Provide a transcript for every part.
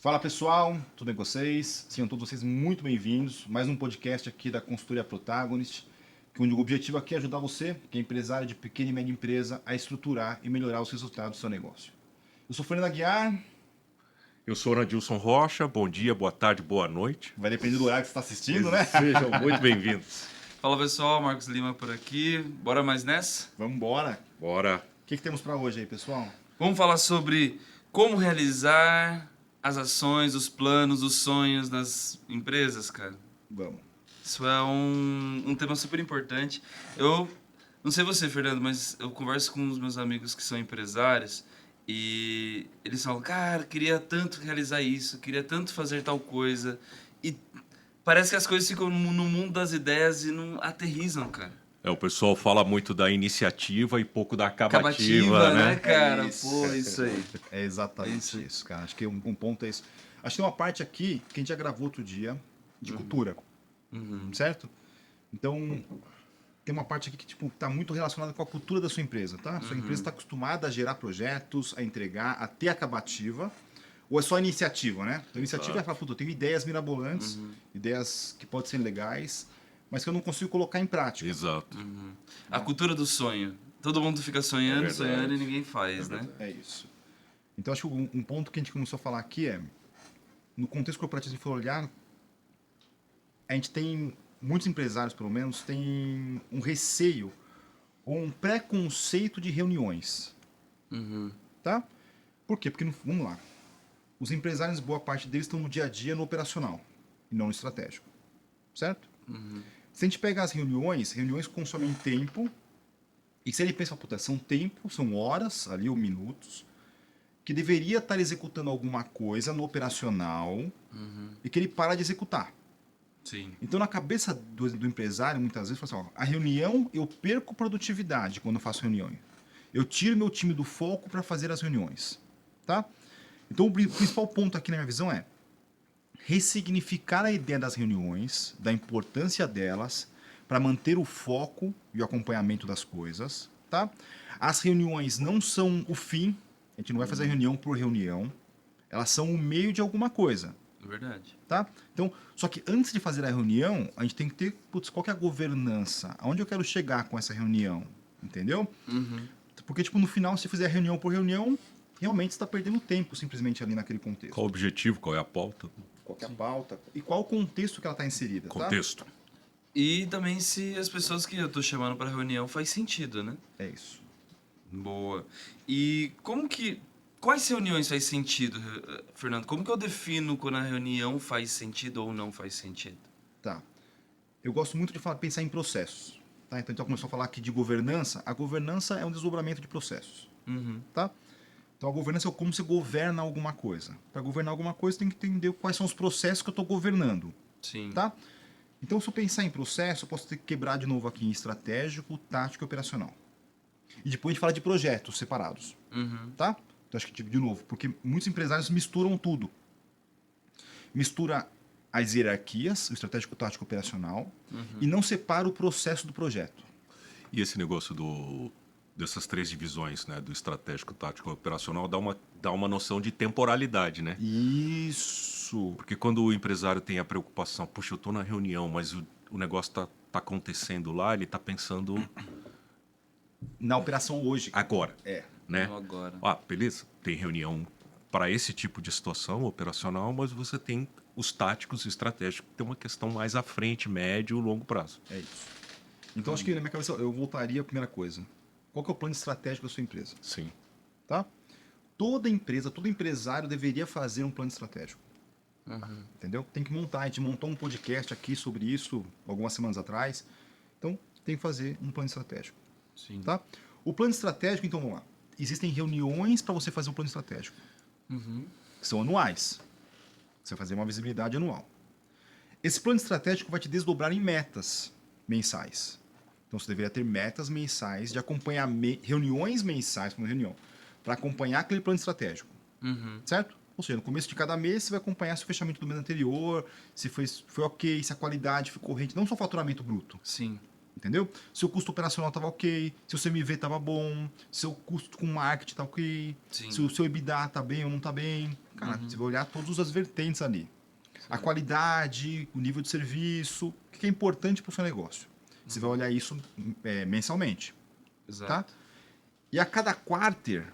Fala pessoal, tudo bem com vocês? Sejam todos vocês muito bem-vindos. Mais um podcast aqui da consultoria Protagonist, onde o objetivo aqui é ajudar você, que é empresário de pequena e média empresa, a estruturar e melhorar os resultados do seu negócio. Eu sou Fernando Aguiar. Eu sou o Anadilson Rocha, bom dia, boa tarde, boa noite. Vai depender do horário que você está assistindo, né? Sejam muito bem-vindos. Fala pessoal, Marcos Lima por aqui. Bora mais nessa? Vamos embora. Bora. O que temos para hoje aí, pessoal? Vamos falar sobre como realizar as ações, os planos, os sonhos das empresas, cara. Vamos. Isso é um tema super importante. Eu não sei você, Fernando, mas eu converso com os meus amigos que são empresários e eles falam, cara, queria tanto realizar isso, queria tanto fazer tal coisa. E parece que as coisas ficam no mundo das ideias e não aterrissam, cara. O pessoal fala muito da iniciativa e pouco da acabativa, né, cara? É isso. Pô, isso aí. É exatamente isso, cara. Acho que um ponto é isso. Acho que tem uma parte aqui que a gente já gravou outro dia de cultura, certo? Então, tem uma parte aqui que tipo tá muito relacionada com a cultura da sua empresa, tá? Sua empresa está acostumada a gerar projetos, a entregar, a ter acabativa, ou é só iniciativa, né? Então, iniciativa é falar, puta, eu tenho ideias mirabolantes, ideias que podem ser legais, mas que eu não consigo colocar em prática. Exato. A cultura do sonho. Todo mundo fica sonhando, sonhando e ninguém faz, né? É isso. Então, acho que um ponto que a gente começou a falar aqui é, no contexto corporativo, se for olhar, a gente tem, muitos empresários pelo menos, têm um receio ou um preconceito de reuniões. Tá? Por quê? Porque, vamos lá, os empresários, boa parte deles estão no dia a dia no operacional e não no estratégico. Certo? Se a gente pegar as reuniões consomem tempo, e se ele pensa, puta, são tempo, são horas ali ou minutos, que deveria estar executando alguma coisa no operacional e que ele para de executar. Sim. Então, na cabeça do empresário, muitas vezes, fala assim, ó, a reunião, eu perco produtividade quando eu faço reunião. Eu tiro meu time do foco para fazer as reuniões. Tá? Então, o principal ponto aqui na minha visão é ressignificar a ideia das reuniões, da importância delas, para manter o foco e o acompanhamento das coisas. Tá? As reuniões não são o fim, a gente não vai fazer reunião por reunião, elas são o meio de alguma coisa. Verdade. Tá? Então, só que antes de fazer a reunião, a gente tem que ter, putz, qual que é a governança? Aonde eu quero chegar com essa reunião? Entendeu? Porque, tipo, no final, se fizer reunião por reunião, realmente você está perdendo tempo simplesmente ali naquele contexto. Qual o objetivo, qual é a pauta? Qual que é a pauta? E qual o contexto que ela está inserida, tá? Contexto. E também se as pessoas que eu tô chamando para reunião faz sentido, né? É isso. Boa. E quais reuniões faz sentido, Fernando? Como que eu defino quando a reunião faz sentido ou não faz sentido? Tá. Eu gosto muito de pensar em processos. Tá? Então, a gente já começou a falar aqui de governança. A governança é um desdobramento de processos. Tá? Então, a governança é como se governa alguma coisa. Para governar alguma coisa, tem que entender quais são os processos que eu estou governando. Sim. Tá? Então, se eu pensar em processo, eu posso ter que quebrar de novo aqui em estratégico, tático e operacional. E depois a gente fala de projetos separados. Tá? Então, acho que, de novo, porque muitos empresários misturam tudo. Mistura as hierarquias, o estratégico, tático e operacional, e não separa o processo do projeto. E esse negócio dessas três divisões, né, do estratégico, tático e operacional, dá uma noção de temporalidade, né? Isso. Porque quando o empresário tem a preocupação, puxa, eu estou na reunião, mas o negócio tá acontecendo lá, ele está pensando Na operação hoje. agora. É. Né? Não agora. Beleza, tem reunião para esse tipo de situação operacional, mas você tem os táticos e estratégicos que tem uma questão mais à frente, médio e longo prazo. É isso. Então, acho que na minha cabeça eu voltaria à primeira coisa. Qual que é o plano estratégico da sua empresa? Sim. Tá? Toda empresa, todo empresário deveria fazer um plano estratégico. Entendeu? Tem que montar. A gente montou um podcast aqui sobre isso algumas semanas atrás. Então, tem que fazer um plano estratégico. Sim. Tá? O plano estratégico, então, vamos lá. Existem reuniões para você fazer um plano estratégico. Que são anuais. Você vai fazer uma visibilidade anual. Esse plano estratégico vai te desdobrar em metas mensais. Então, você deveria ter metas mensais de acompanhamento, reuniões mensais, como reunião, para acompanhar aquele plano estratégico. Certo? Ou seja, no começo de cada mês, você vai acompanhar se o fechamento do mês anterior, se foi ok, se a qualidade foi corrente, não só o faturamento bruto. Sim. Entendeu? Seu custo operacional estava ok, seu CMV estava bom, seu custo com marketing está ok, Sim. se o seu EBITDA está bem ou não está bem. Cara, você vai olhar todas as vertentes ali. A qualidade, o nível de serviço, o que é importante para o seu negócio. Você vai olhar isso mensalmente. Exato. Tá? E a cada quarter,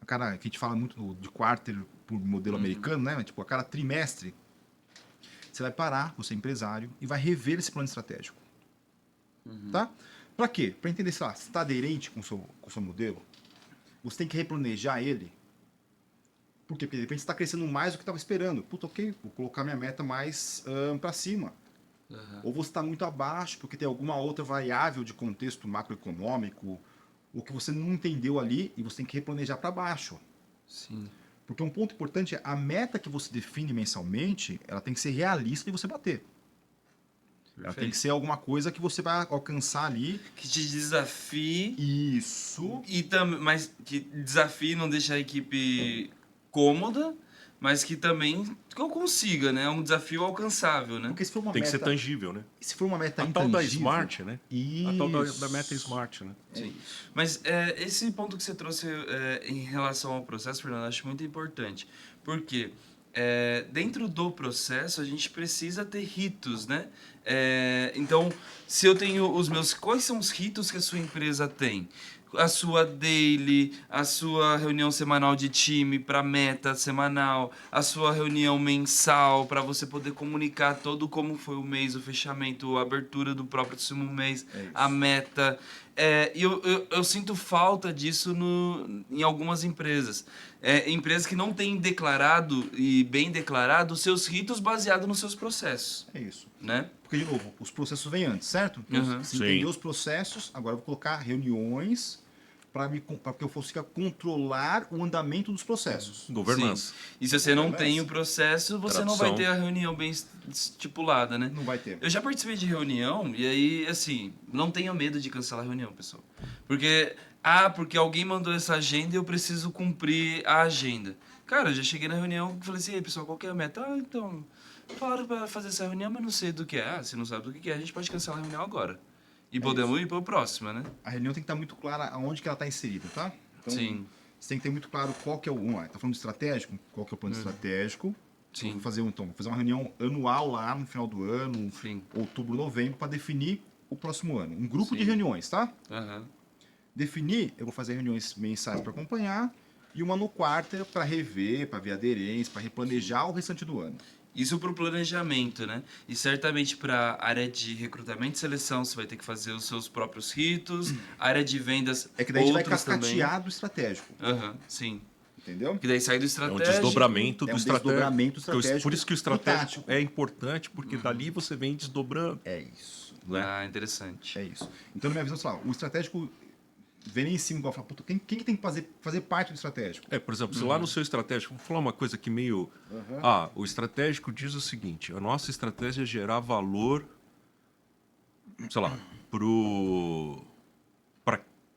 que a gente fala muito de quarter por modelo americano, né? Tipo, a cada trimestre, você vai parar, você é empresário, e vai rever esse plano estratégico. Tá? Para quê? Para entender se está aderente com o seu modelo. Você tem que replanejar ele. Por quê? Porque de repente você está crescendo mais do que estava esperando. Puta, ok, vou colocar minha meta mais para cima. Ou você está muito abaixo porque tem alguma outra variável de contexto macroeconômico ou que você não entendeu ali e você tem que replanejar para baixo. Sim. Porque um ponto importante é a meta que você define mensalmente, ela tem que ser realista de você bater. Ela tem que ser alguma coisa que você vai alcançar ali. Que te desafie. Isso. Mas que desafie não deixa a equipe cômoda, mas que também eu consiga, né? É um desafio alcançável, né? Porque se for uma Tem que meta, ser tangível, né? se for uma meta A tal da intangível, Smart, né? A tal da meta Isso. Smart, né? Sim. Mas esse ponto que você trouxe em relação ao processo, Fernando, eu acho muito importante. Porque dentro do processo a gente precisa ter ritos, né? Então, se eu tenho os meus... Quais são os ritos que a sua empresa tem? A sua daily, a sua reunião semanal de time para meta semanal, a sua reunião mensal para você poder comunicar todo como foi o mês, o fechamento, a abertura do próximo mês, a meta. E eu sinto falta disso em algumas empresas. Empresas que não têm declarado e bem declarado os seus ritos baseados nos seus processos. É isso. Né? Porque, de novo, os processos vêm antes, certo? Então, se Sim. entender os processos, agora eu vou colocar reuniões para que eu consiga controlar o andamento dos processos. Governança. Sim. E se você não Governança. tem o processo, você não vai Tradução. ter a reunião bem estipulada, né? Não vai ter. Eu já participei de reunião e aí, assim, não tenha medo de cancelar a reunião, pessoal. Porque alguém mandou essa agenda e eu preciso cumprir a agenda. Cara, eu já cheguei na reunião e falei assim, ei, pessoal, qual que é a meta? Então, falaram para fazer essa reunião, mas não sei do que é. Se não sabe do que é, a gente pode cancelar a reunião agora. E podemos ir para a próxima, né? A reunião tem que estar muito clara aonde que ela está inserida, tá? Então, Sim. você tem que ter muito claro qual que é o... Tá falando de estratégico? Qual que é o plano estratégico? Sim. Eu vou fazer uma reunião anual lá no final do ano, Sim. outubro, novembro, para definir o próximo ano. Um grupo de Sim. reuniões, tá? Aham. Definir, eu vou fazer reuniões mensais para acompanhar e uma no quarter para rever, para ver aderência, para replanejar o restante do ano. Isso para o planejamento, né? E certamente para a área de recrutamento e seleção, você vai ter que fazer os seus próprios ritos. Área de vendas, É que daí a gente vai outros também. cascatear do estratégico, Aham, sim. entendeu? Que daí sai do É um estratégico. desdobramento do É um estratégico. desdobramento estratégico Por isso que o do estratégico tático. é importante, porque dali você vem desdobrando. É isso. Né? Ah, interessante. É isso. Então, na minha visão, sei lá, o estratégico vem em cima igual, fala, puta, quem que tem que fazer parte do estratégico? Por exemplo, se lá no seu estratégico, vou falar uma coisa que meio... o estratégico diz o seguinte, a nossa estratégia é gerar valor, sei lá,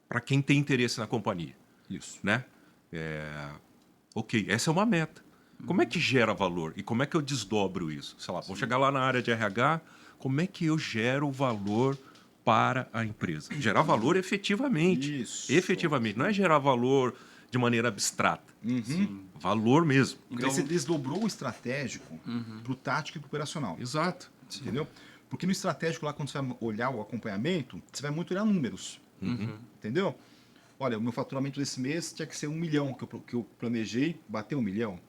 para quem tem interesse na companhia, Isso. né? Ok, essa é uma meta. Como é que gera valor? E como é que eu desdobro isso? Sei lá, vou chegar lá na área de RH, como é que eu gero valor para a empresa? Gerar valor efetivamente. Isso. Efetivamente. Não é gerar valor de maneira abstrata. Valor mesmo. Porque Então- você desdobrou o estratégico para o tático e para o operacional. Exato. Entendeu? Porque no estratégico, lá, quando você vai olhar o acompanhamento, você vai muito olhar números. Entendeu? Olha, o meu faturamento desse mês tinha que ser 1 milhão que eu planejei, bateu 1 milhão.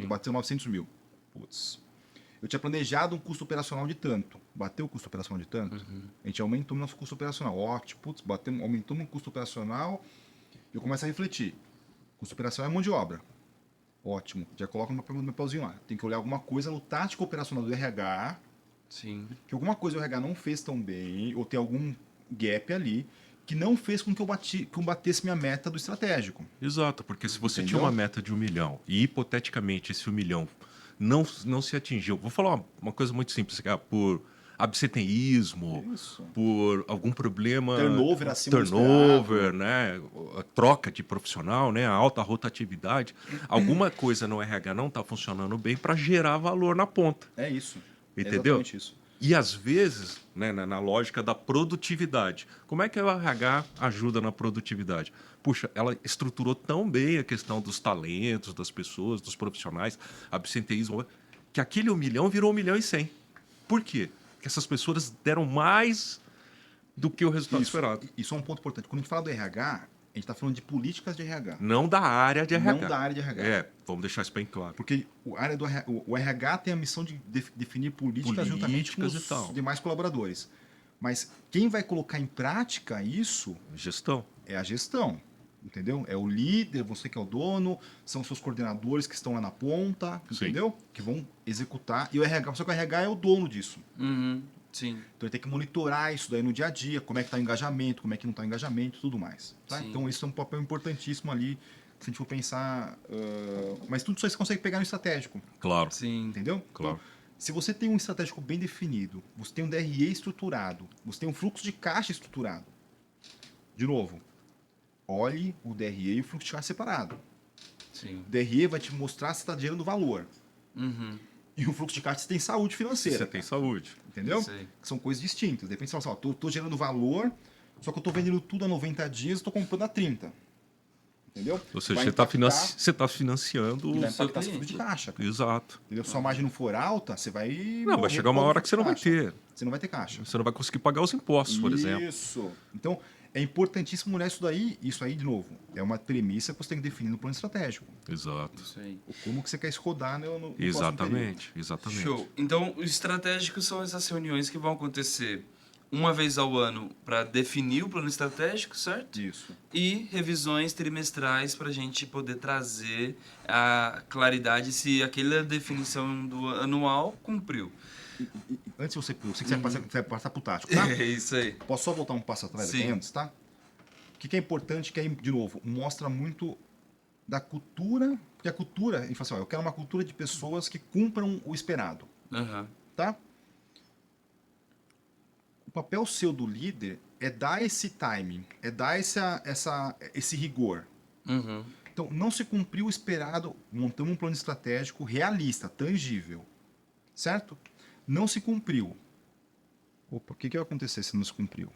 Bateu 900 mil. Putz. Eu tinha planejado um custo operacional de tanto. Bateu o custo operacional de tanto. A gente aumentou o nosso custo operacional. Ótimo. Putz, aumentou o custo operacional. Eu começo a refletir. Custo operacional é mão de obra. Ótimo. Já coloca no meu pauzinho lá. Tem que olhar alguma coisa no tático operacional do RH, Sim. que alguma coisa o RH não fez tão bem, ou tem algum gap ali, que não fez com que eu batesse minha meta do estratégico. Exato, porque se você Entendeu? tinha uma meta de 1 milhão e hipoteticamente esse 1 milhão não se atingiu, vou falar uma coisa muito simples, por absenteísmo, Isso. por algum problema, Turnover acima do turnover, né, a troca de profissional, né, a alta rotatividade, alguma coisa no RH não está funcionando bem para gerar valor na ponta. É isso. É Entendeu? exatamente isso. E às vezes, né, na lógica da produtividade, como é que o RH ajuda na produtividade? Puxa, ela estruturou tão bem a questão dos talentos, das pessoas, dos profissionais, absenteísmo, que aquele 1 milhão virou 1.100.000. Por quê? Porque essas pessoas deram mais do que o resultado esperado. Isso é um ponto importante. Quando a gente fala do RH, a gente está falando de políticas de RH. Não da área de RH. Não da área de RH. É, vamos deixar isso bem claro. Porque o RH tem a missão de definir políticas juntamente com Políticas e os tal. demais colaboradores. Mas quem vai colocar em prática isso Gestão. é a gestão. Entendeu? É o líder, você que é o dono, são os seus coordenadores que estão lá na ponta, Sim. entendeu? Que vão executar. E o RH, só que o RH é o dono disso. Uhum. Sim. Então ele tem que monitorar isso daí no dia a dia, como é que está o engajamento, como é que não está o engajamento e tudo mais. Tá? Sim. Então isso é um papel importantíssimo ali, se a gente for pensar. Mas tudo isso você consegue pegar no estratégico, Claro. Sim. entendeu? Claro. Então, se você tem um estratégico bem definido, você tem um DRE estruturado, você tem um fluxo de caixa estruturado. De novo, olhe o DRE e o fluxo de caixa separado. Sim. O DRE vai te mostrar se está gerando valor. Uhum. E o fluxo de caixa você tem saúde financeira. Você tem saúde. Entendeu? Sei. Que são coisas distintas. De repente você fala assim, ó, tô gerando valor, só que eu tô vendendo tudo a 90 dias e tô comprando a 30. Entendeu? Ou seja, Vai você está impactar- financiando. e vai seu impactar seu fluxo de cliente. caixa. Cara. Exato. Entendeu? Se sua margem não for alta, você vai. Não, vai morrer chegar uma por hora que você não vai fluxo de ter. caixa. Você não vai ter caixa. Você não vai conseguir pagar os impostos, por exemplo. Isso. Então, é importantíssimo olhar isso daí. Isso aí, de novo, é uma premissa que você tem que definir no plano estratégico. Exato. Isso aí. O como que você quer rodar no próximo período. Exatamente. Exatamente. Show. Então, os estratégicos são essas reuniões que vão acontecer uma vez ao ano para definir o plano estratégico, certo? Isso. E revisões trimestrais para a gente poder trazer a claridade se aquela definição do anual cumpriu. Antes de você que você vai passar pro tático, tá? É isso aí. Posso só voltar um passo atrás aqui Sim. antes, tá? O que é importante, que aí, de novo, mostra muito da cultura, porque a cultura, a gente fala assim, ó, eu quero uma cultura de pessoas que cumpram o esperado, Aham. tá? O papel seu do líder é dar esse timing, é dar esse rigor. Uhum. Então, não se cumpriu o esperado, montamos um plano estratégico realista, tangível, certo? Não se cumpriu. Opa, o que vai acontecer se não se cumpriu?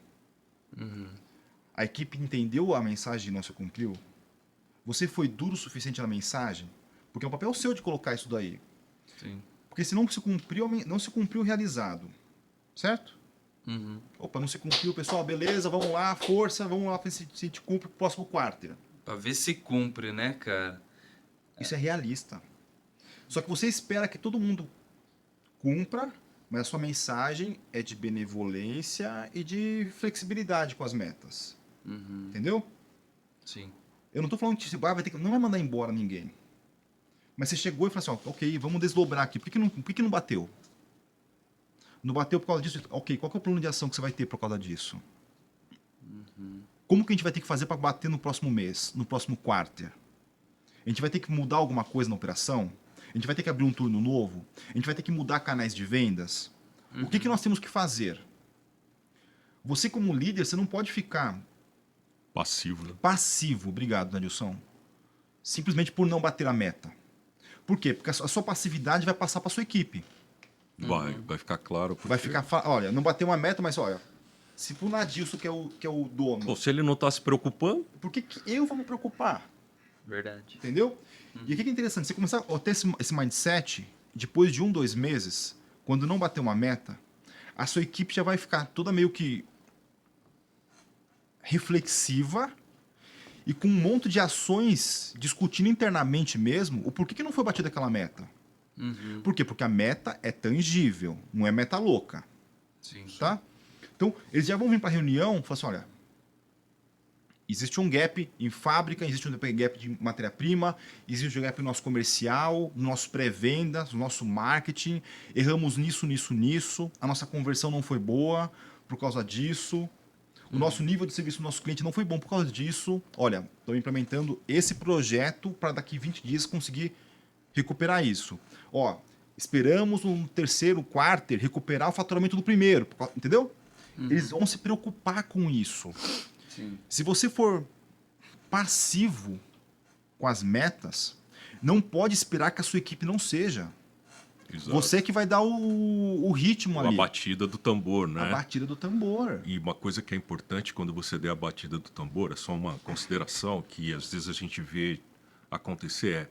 A equipe entendeu a mensagem e não se cumpriu? Você foi duro o suficiente na mensagem? Porque é um papel seu de colocar isso daí. Sim. Porque se não se cumpriu, não se cumpriu o realizado. Certo? Uhum. Opa, não se cumpriu, pessoal, beleza, vamos lá, força, vamos lá ver se a gente cumpre o próximo quarter. Pra ver se cumpre, né, cara? Isso é realista. Só que você espera que todo mundo cumpra, mas a sua mensagem é de benevolência e de flexibilidade com as metas. Uhum. Entendeu? Sim. Eu não estou falando que você não vai mandar embora ninguém. Mas você chegou e falou assim, ó, ok, vamos desdobrar aqui. Por que não bateu? Não bateu por causa disso? Ok, qual que é o plano de ação que você vai ter por causa disso? Como que a gente vai ter que fazer para bater no próximo mês, no próximo quarter? A gente vai ter que mudar alguma coisa na operação? A gente vai ter que abrir um turno novo? A gente vai ter que mudar canais de vendas? O que nós temos que fazer? Você como líder, você não pode ficar Passivo, né? passivo, obrigado, Danilson, simplesmente por não bater a meta. Por quê? Porque a sua passividade vai passar para sua equipe. Vai ficar claro. Vai ficar, olha, não bateu uma meta, mas olha, se pro Nadilson, que é o dono, Pô, se ele não está se preocupando, por que eu vou me preocupar? Verdade. Entendeu? E o que é interessante, você começar a ter esse mindset, depois de 2 meses, quando não bater uma meta, a sua equipe já vai ficar toda meio que reflexiva e com um monte de ações discutindo internamente mesmo o porquê que não foi batida aquela meta. Uhum. Por quê? Porque a meta é tangível, não é meta louca. Sim. Tá? Então, eles já vão vir para a reunião e falar assim, olha, existe um gap em fábrica, existe um gap de matéria-prima, existe um gap no nosso comercial, no nosso pré-venda, no nosso marketing, erramos nisso, a nossa conversão não foi boa por causa disso, o nosso nível de serviço do nosso cliente não foi bom por causa disso. Olha, estou implementando esse projeto para daqui 20 dias conseguir recuperar isso. Ó, esperamos no terceiro quarter recuperar o faturamento do primeiro, entendeu? Eles vão se preocupar com isso. Sim. Se você for passivo com as metas, não pode esperar que a sua equipe não seja. Exato. Você que vai dar o ritmo A ali. batida do tambor, A né? batida do tambor. E uma coisa que é importante quando você der a batida do tambor, é só uma consideração que às vezes a gente vê acontecer, é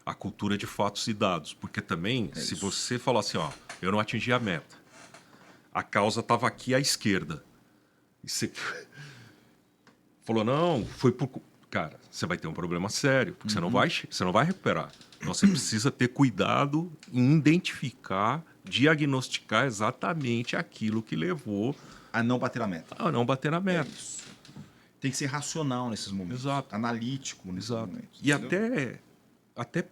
a cultura de fatos e dados. Porque também, se isso. você falar assim, ó, eu não atingi a meta, a causa estava aqui à esquerda, e você falou, não, foi por... Cara, você vai ter um problema sério, porque você não vai recuperar. Então você precisa ter cuidado em identificar, diagnosticar exatamente aquilo que levou A não bater a meta. a não bater na É meta. isso. Tem que ser racional nesses momentos. Exato. Analítico nesses Exato. momentos. E entendeu? até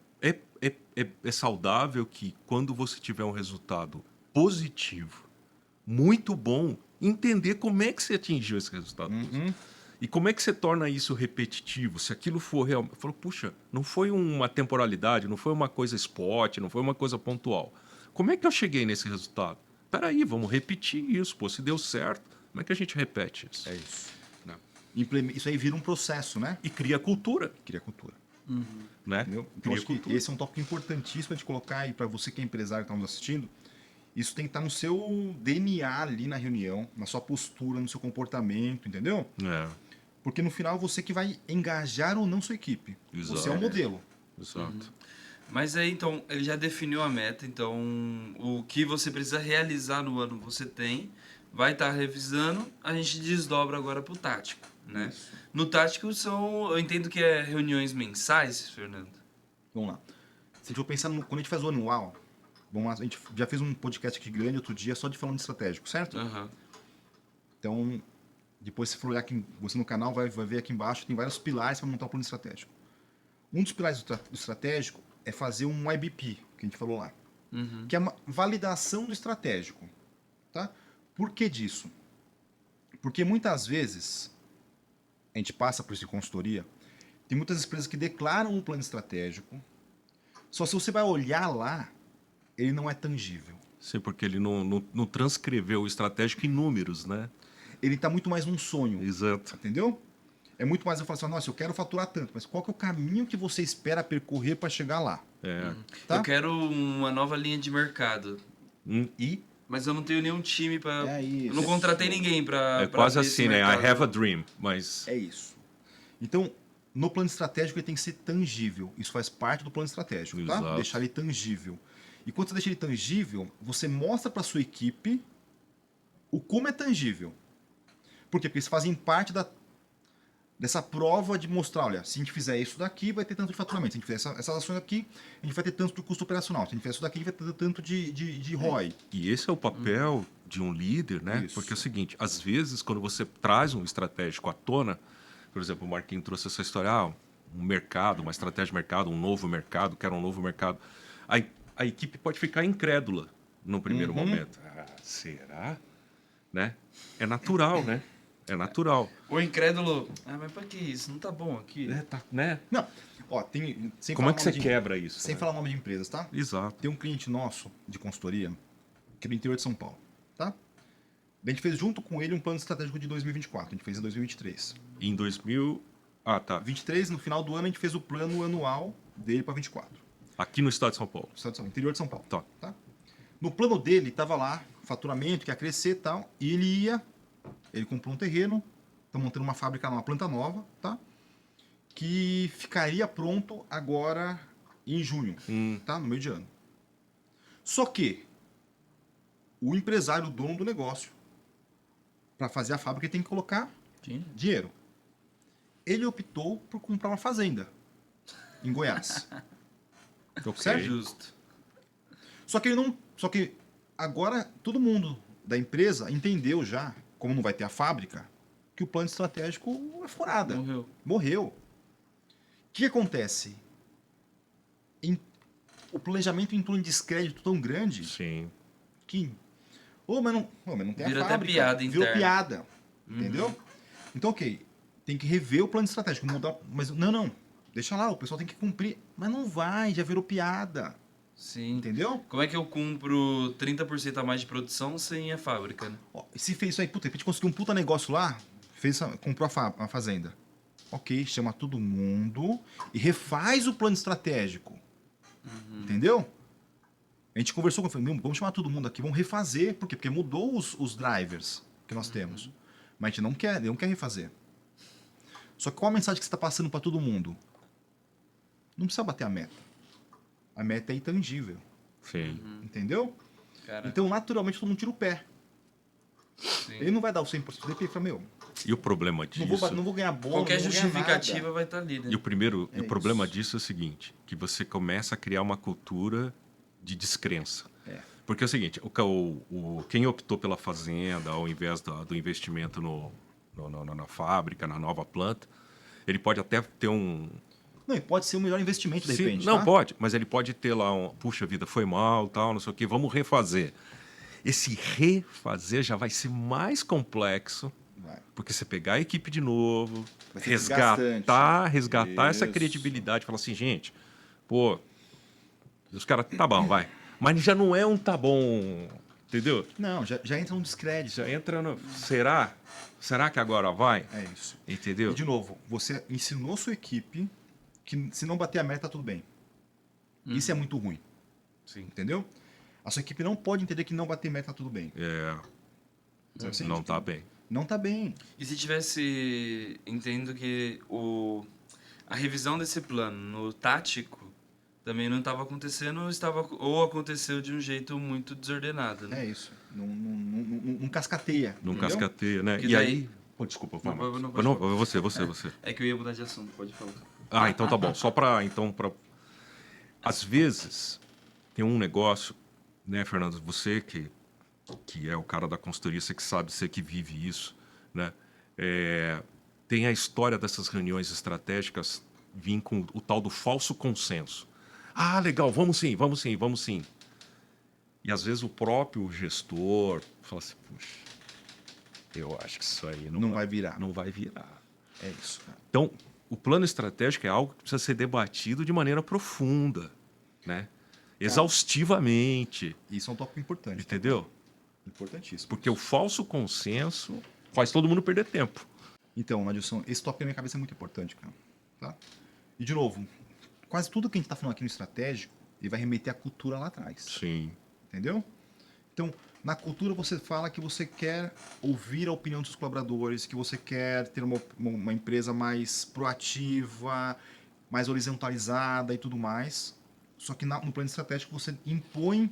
é saudável que quando você tiver um resultado positivo, muito bom, entender como é que você atingiu esse resultado positivo. E como é que você torna isso repetitivo? Se aquilo for realmente... Falou, puxa, não foi uma temporalidade, não foi uma coisa spot, não foi uma coisa pontual. Como é que eu cheguei nesse resultado? Peraí, vamos repetir isso. Pô, se deu certo, como é que a gente repete isso? É isso. Né? Isso aí vira um processo, né? E cria cultura, Cria cultura. né? Entendeu? Então, Cria acho que cultura. esse é um tópico importantíssimo de colocar, e para você que é empresário que está nos assistindo, isso tem que estar no seu DNA ali na reunião, na sua postura, no seu comportamento, entendeu? É, Porque no final você que vai engajar ou não sua equipe. Exato. Você é o modelo. exato. Mas aí, então, ele já definiu a meta, então o que você precisa realizar no ano você tem, vai estar revisando, a gente desdobra agora pro tático, né? No tático eu entendo que é reuniões mensais, Fernando. Vamos lá. Se a gente for pensar, quando a gente faz o anual, vamos lá, a gente já fez um podcast aqui grande outro dia só de falando de estratégico, certo? Aham. Então, depois se for olhar aqui, você no canal vai ver aqui embaixo, tem vários pilares para montar o plano estratégico. Um dos pilares do estratégico é fazer um IBP, que a gente falou lá, que é uma validação do estratégico. Tá? Por que disso? Porque muitas vezes, a gente passa por isso em consultoria, tem muitas empresas que declaram um plano estratégico, só se você vai olhar lá, ele não é tangível. Sim, porque ele não transcreveu o estratégico em números, né? Ele está muito mais num sonho. Exato. Entendeu? É muito mais eu falar assim, nossa, eu quero faturar tanto, mas qual que é o caminho que você espera percorrer para chegar lá? É. Tá? Eu quero uma nova linha de mercado, E mas eu não tenho nenhum time para... É isso. Eu não contratei ninguém para... é quase assim, né? I have a dream, mas... É isso. Então, no plano estratégico ele tem que ser tangível. Isso faz parte do plano estratégico, tá? Exato. Deixar ele tangível. E quando você deixa ele tangível, você mostra para sua equipe o como é tangível. Por quê? Porque eles fazem parte dessa prova de mostrar, olha, se a gente fizer isso daqui, vai ter tanto de faturamento. Se a gente fizer essas ações aqui, a gente vai ter tanto de custo operacional. Se a gente fizer isso daqui, a gente vai ter tanto de ROI. E esse é o papel de um líder, né? Isso. Porque é o seguinte, às vezes, quando você traz um estratégico à tona, por exemplo, o Marquinhos trouxe essa história, um mercado, uma estratégia de mercado, um novo mercado, quero um novo mercado. A equipe pode ficar incrédula no primeiro momento. Ah, será? Né? É natural, né? É natural. O incrédulo... Ah, mas pra que isso? Não tá bom aqui? É, tá, né? Não, ó, tem... Sem Como é falar que você nome quebra isso? Sem né? falar o nome de empresas, tá? Exato. Tem um cliente nosso de consultoria, que é do interior de São Paulo, tá? A gente fez junto com ele um plano estratégico de 2024, a gente fez em 2023. Em 2000... Ah, tá. 23, no final do ano, a gente fez o plano anual dele para 24. Aqui no estado de São Paulo. Interior de São Paulo. Tá. Tá? No plano dele, estava lá, faturamento, que ia crescer e tal, e ele comprou um terreno, está montando uma fábrica, uma planta nova, tá? Que ficaria pronto agora em junho, tá? No meio de ano. Só que o empresário, o dono do negócio, para fazer a fábrica, ele tem que colocar dinheiro. Ele optou por comprar uma fazenda em Goiás. Ok. Certo? Justo. Só que ele não. Só que agora todo mundo da empresa entendeu já, como não vai ter a fábrica, que o plano estratégico é furada. Morreu. O que acontece? O planejamento entrou em descrédito tão grande Sim. que. Mas não tem Vira a até fábrica. piada Virou interna. piada. Entendeu? Então, ok. Tem que rever o plano estratégico. Mudar, mas não. Deixa lá, o pessoal tem que cumprir. Mas não vai, já virou piada. Sim. Entendeu? Como é que eu cumpro 30% a mais de produção sem a fábrica, né? Ó, se fez isso aí, puta, a gente conseguiu um puta negócio lá, comprou a fazenda. Ok, chama todo mundo e refaz o plano estratégico. Entendeu? A gente conversou com ele, vamos chamar todo mundo aqui, vamos refazer. Por quê? Porque mudou os drivers que nós temos. Mas a gente não quer refazer. Só que qual a mensagem que você está passando para todo mundo? Não precisa bater a meta. A meta é intangível. Sim. Entendeu? Cara, Então, naturalmente, todo mundo tira o pé. sim. Ele não vai dar o 100% dele, ele fala, meu, E o problema disso... não vou ganhar bola, Qualquer não vou ganhar justificativa nada. vai estar ali, né? E o É problema isso. disso é o seguinte, que você começa a criar uma cultura de descrença. É. Porque é o seguinte, quem optou pela fazenda ao invés do investimento na fábrica, na nova planta, ele pode até ter um... Não, e pode ser o melhor investimento, de Sim, repente, não, tá? pode, mas ele pode ter lá um... Puxa vida, foi mal, tal, não sei o quê, vamos refazer. Esse refazer já vai ser mais complexo, Vai. porque você pegar a equipe de novo, Vai ser desgastante. resgatar essa Isso. credibilidade, falar assim, gente, pô, os caras, tá bom, vai. Mas já não é um tá bom, entendeu? Não, já entra um descrédito. Já entra no... Será? Será que agora vai? É isso. Entendeu? E, de novo, você ensinou sua equipe que se não bater a meta, tá tudo bem. Isso é muito ruim. Sim. Entendeu? A sua equipe não pode entender que não bater meta, tá tudo bem. É, Sabe assim? não tá bem. Não tá bem. E se tivesse, entendo que a revisão desse plano no tático também não estava acontecendo ou aconteceu de um jeito muito desordenado, né? É isso. Não cascateia. Não entendeu? cascateia, né? Que E daí- aí... Pô, desculpa, vai, Não, Marcos. não, pode Não, falar. você. É que eu ia mudar de assunto, pode falar. Ah, então tá bom. Só para às vezes tem um negócio, né, Fernando? Você que é o cara da consultoria, você que sabe, você que vive isso, né? Tem a história dessas reuniões estratégicas vir com o tal do falso consenso. Ah, legal, vamos sim. E às vezes o próprio gestor fala assim, puxa, eu acho que isso aí Não vai virar. Não vai virar. É isso. Então, o plano estratégico é algo que precisa ser debatido de maneira profunda, né? Exaustivamente, Isso é um tópico importante. entendeu? Importantíssimo. Porque o falso consenso faz todo mundo perder tempo. Então, Nadilson, esse tópico na minha cabeça é muito importante, cara. Tá? E, de novo, quase tudo que a gente está falando aqui no estratégico, ele vai remeter à cultura lá atrás. Sim. Entendeu? Então, na cultura você fala que você quer ouvir a opinião dos seus colaboradores, que você quer ter uma empresa mais proativa, mais horizontalizada e tudo mais. Só que no plano estratégico você impõe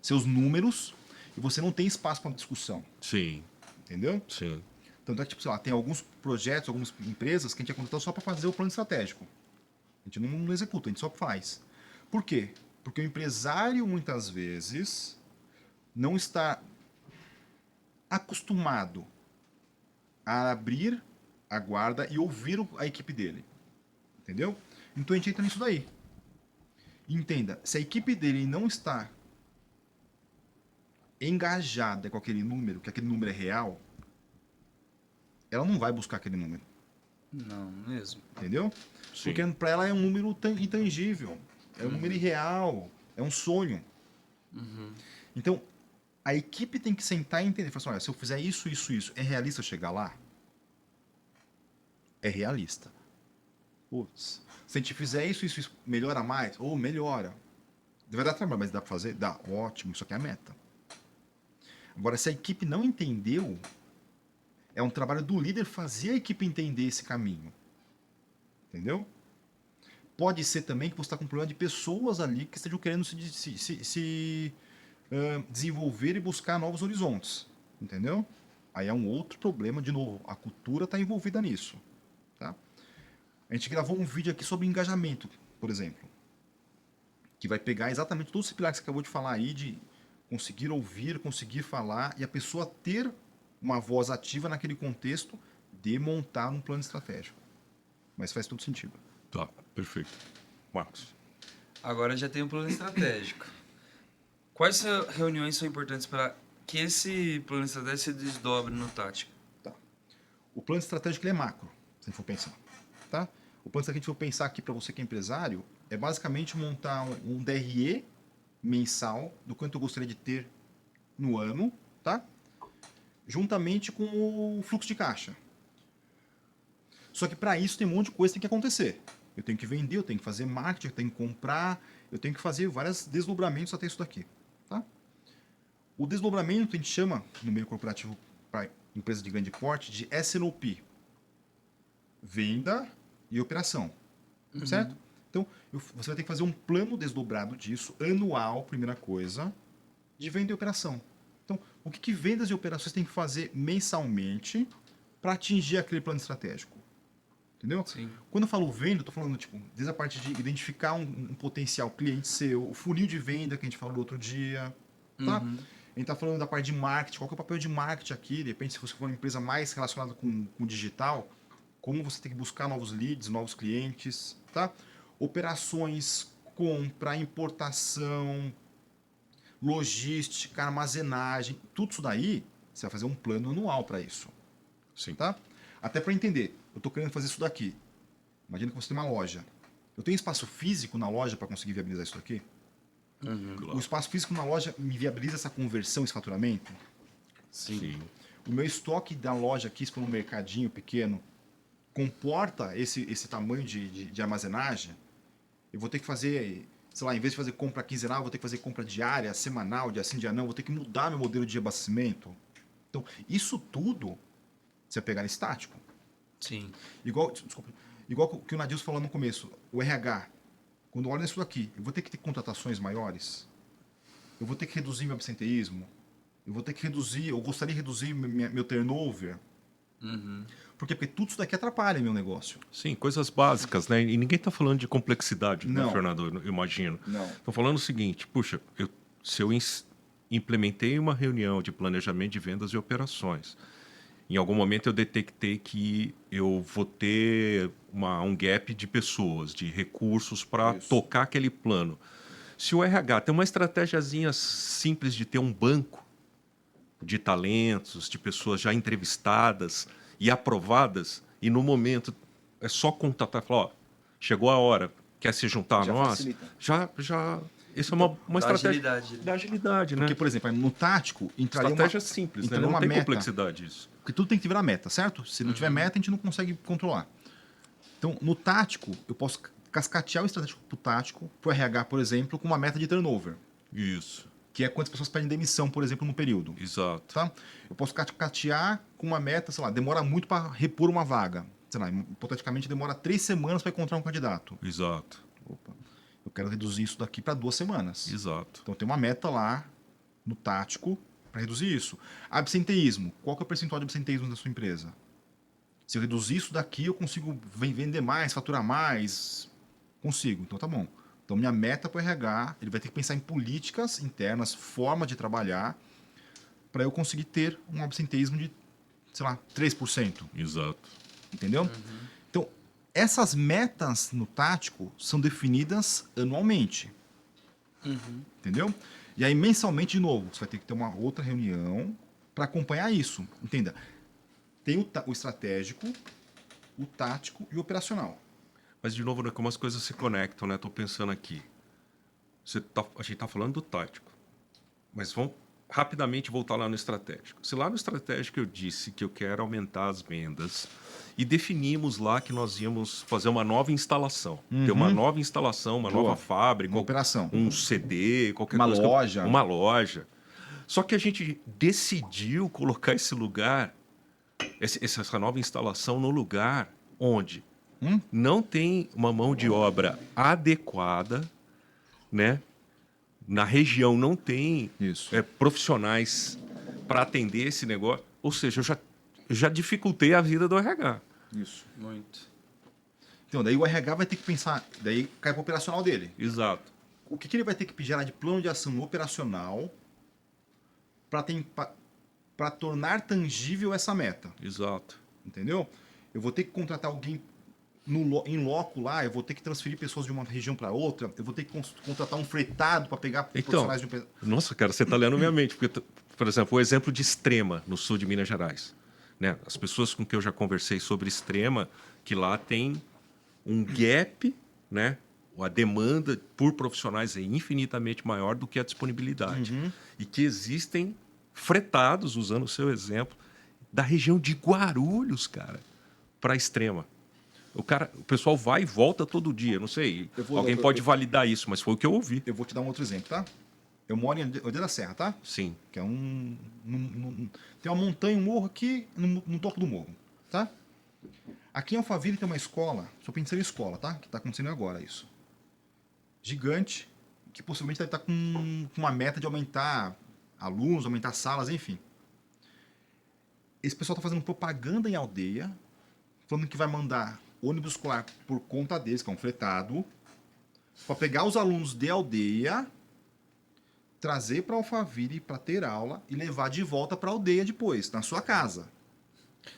seus números e você não tem espaço para discussão. Sim. Entendeu? Sim. Tanto é que, tipo, sei lá, tem alguns projetos, algumas empresas que a gente é contratado só para fazer o plano estratégico. A gente não executa, a gente só faz. Por quê? Porque o empresário, muitas vezes, não está acostumado a abrir a guarda e ouvir a equipe dele. Entendeu? Então a gente entra nisso daí. Entenda, se a equipe dele não está engajada com aquele número, que aquele número é real, ela não vai buscar aquele número. Não, mesmo. Entendeu? Sim. Porque para ela é um número intangível, é um número irreal, é um sonho. Então, a equipe tem que sentar e entender. Falar assim, olha, se eu fizer isso, é realista chegar lá? É realista. Putz, se a gente fizer isso, melhora mais? Ou melhora. Vai dar trabalho, mas dá para fazer? Dá. Ótimo, isso aqui é a meta. Agora, se a equipe não entendeu, é um trabalho do líder fazer a equipe entender esse caminho. Entendeu? Pode ser também que você está com um problema de pessoas ali que estejam querendo se desenvolver e buscar novos horizontes. Entendeu? Aí é um outro problema, de novo, a cultura está envolvida nisso. Tá? A gente gravou um vídeo aqui sobre engajamento, por exemplo, que vai pegar exatamente todos os pilares que você acabou de falar aí, de conseguir ouvir, conseguir falar, e a pessoa ter uma voz ativa naquele contexto de montar um plano estratégico. Mas faz todo sentido. Tá, perfeito. Marcos. Agora já tem um plano estratégico. Quais reuniões são importantes para que esse plano estratégico se desdobre no tático? Tá. O plano estratégico ele é macro, se a gente for pensar. Tá? O plano estratégico que a gente for pensar aqui para você que é empresário é basicamente montar um DRE mensal do quanto eu gostaria de ter no ano, tá? Juntamente com o fluxo de caixa. Só que para isso tem um monte de coisa que tem que acontecer. eu tenho que vender, eu tenho que fazer marketing, eu tenho que comprar, eu tenho que fazer vários desdobramentos até isso daqui. Tá? O desdobramento a gente chama, no meio corporativo para empresa de grande porte, de S&OP. Venda e operação. Certo? Então, você vai ter que fazer um plano desdobrado disso, anual, primeira coisa, de venda e operação. Então, o que vendas e operações tem que fazer mensalmente para atingir aquele plano estratégico? Entendeu? Sim. Quando eu falo venda, eu estou falando tipo, desde a parte de identificar um potencial cliente seu, o funil de venda que a gente falou do outro dia. Tá? A gente está falando da parte de marketing. Qual que é o papel de marketing aqui? De repente, se você for uma empresa mais relacionada com o digital, como você tem que buscar novos leads, novos clientes. Tá? Operações, compra, importação, logística, armazenagem, tudo isso daí, você vai fazer um plano anual para isso. Sim. Tá? Até para entender, eu estou querendo fazer isso daqui. Imagina que você tem uma loja. Eu tenho espaço físico na loja para conseguir viabilizar isso daqui? Claro. O espaço físico na loja me viabiliza essa conversão, esse faturamento? Sim. O meu estoque da loja aqui, se for um mercadinho pequeno, comporta esse tamanho de armazenagem? Eu vou ter que fazer, sei lá, em vez de fazer compra quinzenal, eu vou ter que fazer compra diária, semanal, dia sim, dia não, eu vou ter que mudar meu modelo de abastecimento. Então, isso tudo você vai pegar estático. Sim. Igual o que o Nadilson falou no começo, o RH. Quando eu olho isso daqui, eu vou ter que ter contratações maiores, eu vou ter que reduzir meu absenteísmo, eu vou ter que reduzir, eu gostaria de reduzir meu turnover. Por quê? Porque tudo isso daqui atrapalha meu negócio. Sim, coisas básicas, né? E ninguém está falando de complexidade, né, Não. Fernando? Eu imagino. Não. Estou falando o seguinte, puxa, se eu implementei uma reunião de planejamento de vendas e operações, em algum momento eu detectei que eu vou ter um gap de pessoas, de recursos para Isso. tocar aquele plano. Se o RH tem uma estratégiazinha simples de ter um banco de talentos, de pessoas já entrevistadas e aprovadas, e no momento é só contatar e falar, ó, chegou a hora, quer se juntar a Já nós? facilita. Já isso é uma Da estratégia agilidade. da agilidade, né? Porque, por exemplo, no tático, entraria Estratégia simples, né? entraria Não uma tem meta. complexidade isso. Porque tudo tem que virar meta, certo? Se não tiver meta, a gente não consegue controlar. Então, no tático, eu posso cascatear o estratégico pro tático, pro RH, por exemplo, com uma meta de turnover, Isso, que é quantas pessoas pedem demissão, por exemplo, no período. exato. Tá? Eu posso cascatear com uma meta, sei lá, demora muito para repor uma vaga. Sei lá, hipoteticamente demora 3 semanas para encontrar um candidato. Exato, Opa, eu quero reduzir isso daqui para 2 semanas. exato. Então tem uma meta lá no tático para reduzir isso. Absenteísmo. Qual que é o percentual de absenteísmo da sua empresa? Se eu reduzir isso daqui, eu consigo vender mais, faturar mais. Consigo. Então tá bom. Então minha meta para o RH, ele vai ter que pensar em políticas internas, forma de trabalhar, para eu conseguir ter um absenteísmo de, sei lá, 3%. Exato. Entendeu? Então, essas metas no tático são definidas anualmente. Entendeu? E aí, mensalmente, de novo, você vai ter que ter uma outra reunião para acompanhar isso. Entenda? Tem o estratégico, o tático e o operacional. Mas, de novo, né, como as coisas se conectam, né? Estou pensando aqui. A gente está falando do tático. Mas vamos rapidamente voltar lá no estratégico. Se lá no estratégico eu disse que eu quero aumentar as vendas e definimos lá que nós íamos fazer uma nova instalação. Ter uma nova instalação, uma Boa. nova fábrica, Uma operação. um CD, qualquer Uma coisa. loja. Uma loja. Só que a gente decidiu colocar esse lugar, essa nova instalação no lugar onde não tem uma mão de obra adequada, né? Na região não tem Isso. profissionais para atender esse negócio. Ou seja, eu já dificultei a vida do RH. Isso. Muito. Então, daí o RH vai ter que pensar, daí cai para o operacional dele. Exato. O que ele vai ter que gerar de plano de ação operacional para tornar tangível essa meta. Exato. Entendeu? Eu vou ter que contratar alguém em loco lá, eu vou ter que transferir pessoas de uma região para outra, eu vou ter que contratar um fretado para pegar profissionais de um... Nossa, cara, você está lendo minha mente. Porque, por exemplo, o exemplo de Extrema, no sul de Minas Gerais. Né? As pessoas com que eu já conversei sobre Extrema, que lá tem um gap, né? A demanda por profissionais é infinitamente maior do que a disponibilidade. E que existem fretados, usando o seu exemplo, da região de Guarulhos, cara, para Extrema. O pessoal vai e volta todo dia. Não sei. Alguém pode validar isso, mas foi o que eu ouvi. Eu vou te dar um outro exemplo, tá? Eu moro em Aldeia da Serra, tá? Sim. Que é tem uma montanha, um morro aqui no topo do morro, tá? Aqui em Alphaville tem uma escola, só pensando em escola, tá? Que tá acontecendo agora isso. Gigante, que possivelmente deve estar com uma meta de aumentar alunos, aumentar salas, enfim. Esse pessoal tá fazendo propaganda em aldeia, falando que vai mandar ônibus escolar por conta deles, que é um fretado, para pegar os alunos de aldeia, trazer para Alphaville para ter aula e levar de volta para aldeia depois, na sua casa.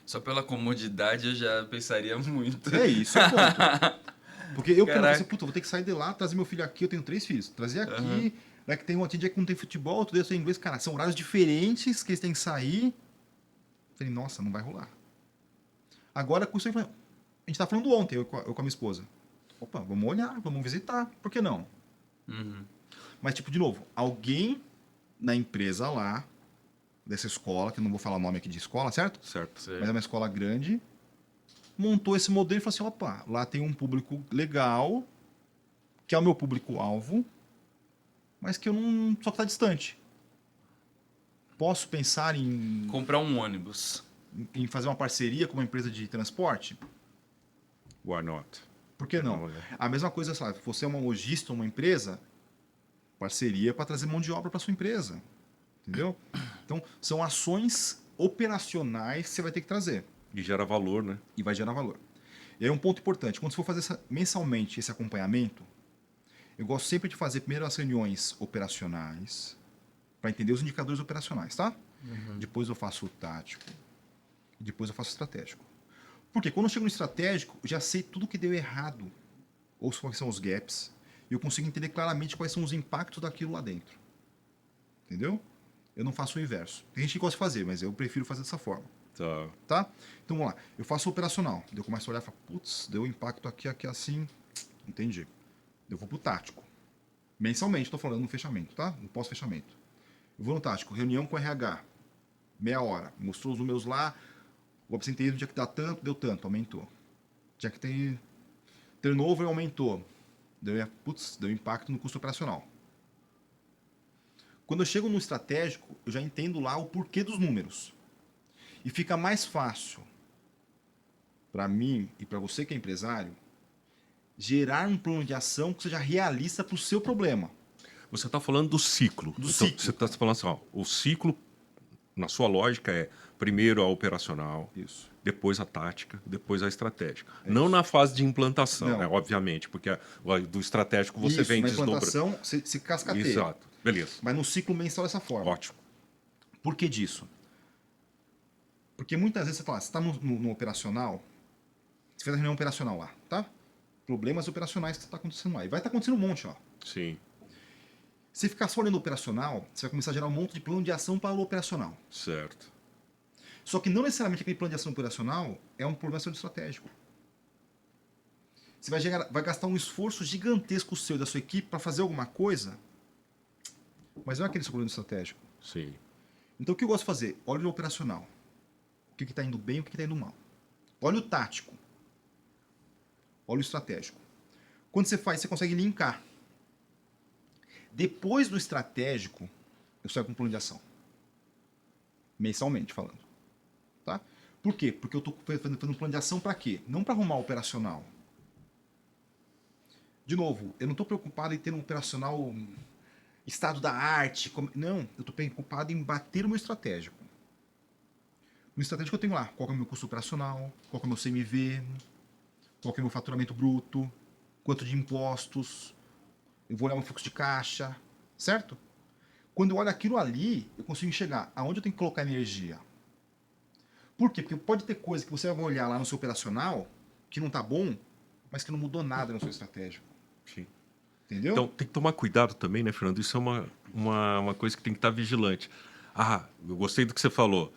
Só pela comodidade eu já pensaria muito. É isso, é o ponto. Porque eu Caraca. pensei, puta, vou ter que sair de lá, trazer meu filho aqui, eu tenho 3 filhos. Trazer aqui, né, que tem dia que não tem futebol, outro dia tem inglês. Cara, são horários diferentes que eles têm que sair. Falei, nossa, não vai rolar. Agora, com isso aí, a gente tá falando ontem, eu com a minha esposa. Opa, vamos olhar, vamos visitar, por que não? Mas, tipo, de novo, alguém na empresa lá, dessa escola, que eu não vou falar o nome aqui de escola, certo? Certo. Mas é uma escola grande, montou esse modelo e falou assim, opa, lá tem um público legal, que é o meu público-alvo, mas que eu não... só que tá distante. Posso pensar em Comprar um ônibus. fazer uma parceria com uma empresa de transporte? Why not? Por que não? A mesma coisa, sabe, se você é uma lojista, uma empresa, parceria para trazer mão de obra para sua empresa. Entendeu? Então, são ações operacionais que você vai ter que trazer. E gera valor, né? E vai gerar valor. E aí um ponto importante, quando você for fazer mensalmente esse acompanhamento, eu gosto sempre de fazer primeiro as reuniões operacionais, para entender os indicadores operacionais, tá? Depois eu faço o tático, e depois eu faço o estratégico. Porque quando eu chego no estratégico, eu já sei tudo que deu errado, ou quais são os gaps, e eu consigo entender claramente quais são os impactos daquilo lá dentro. Entendeu? Eu não faço o inverso. Tem gente que gosta de fazer, mas eu prefiro fazer dessa forma. Tá. Tá? Então vamos lá. Eu faço o operacional. Eu começo a olhar e falo, putz, deu impacto aqui, aqui, assim. Entendi. Eu vou pro tático. Mensalmente, estou falando no fechamento, tá? No pós-fechamento. Eu vou no tático. Reunião com RH. Meia hora. Mostrou os números lá. O absenteísmo tinha que dar tanto, deu tanto. Aumentou. Tinha que ter turnover, aumentou. Deu impacto no custo operacional. Quando eu chego no estratégico, eu já entendo lá o porquê dos números. E fica mais fácil para mim e para você que é empresário gerar um plano de ação que seja realista para o seu problema. Você está falando do ciclo. Do Então, ciclo. você está falando assim, ó, o ciclo, na sua lógica, é primeiro a operacional, Isso. depois a tática, depois a estratégica. Não na fase de implantação, Não. né, obviamente, porque do estratégico você Isso, vem na desdobrando. implantação se cascateia. Exato. Beleza. Mas no ciclo mensal dessa forma. Ótimo. Por que disso? Porque muitas vezes você fala, você está no operacional, você fez a reunião operacional lá, tá? Problemas operacionais que está acontecendo lá. E vai estar acontecendo um monte, ó. Sim. Se ficar só olhando o operacional, você vai começar a gerar um monte de plano de ação para o operacional. Certo. Só que não necessariamente aquele plano de ação operacional é um plano de ação estratégico. Você vai gastar um esforço gigantesco seu e da sua equipe para fazer alguma coisa, mas não é aquele seu plano estratégico. Sim. Então o que eu gosto de fazer? Olha o operacional. O que está indo bem e o que está indo mal. Olha o tático. Olha o estratégico. Quando você faz, você consegue linkar. Depois do estratégico, eu saio com um plano de ação. Mensalmente falando. Tá? Por quê? Porque eu estou fazendo um plano de ação para quê? Não para arrumar o operacional. De novo, eu não estou preocupado em ter um operacional estado da arte. Não, eu estou preocupado em bater o meu estratégico. No estratégico eu tenho lá qual é o meu custo operacional, qual é o meu CMV, qual é o meu faturamento bruto, quanto de impostos, eu vou olhar o fluxo de caixa, certo? Quando eu olho aquilo ali, eu consigo enxergar aonde eu tenho que colocar energia. Por quê? Porque pode ter coisa que você vai olhar lá no seu operacional que não está bom, mas que não mudou nada no seu estratégico. Sim. Entendeu? Então, tem que tomar cuidado também, né, Fernando? Isso é uma coisa que tem que estar vigilante. Ah, eu gostei do que você falou.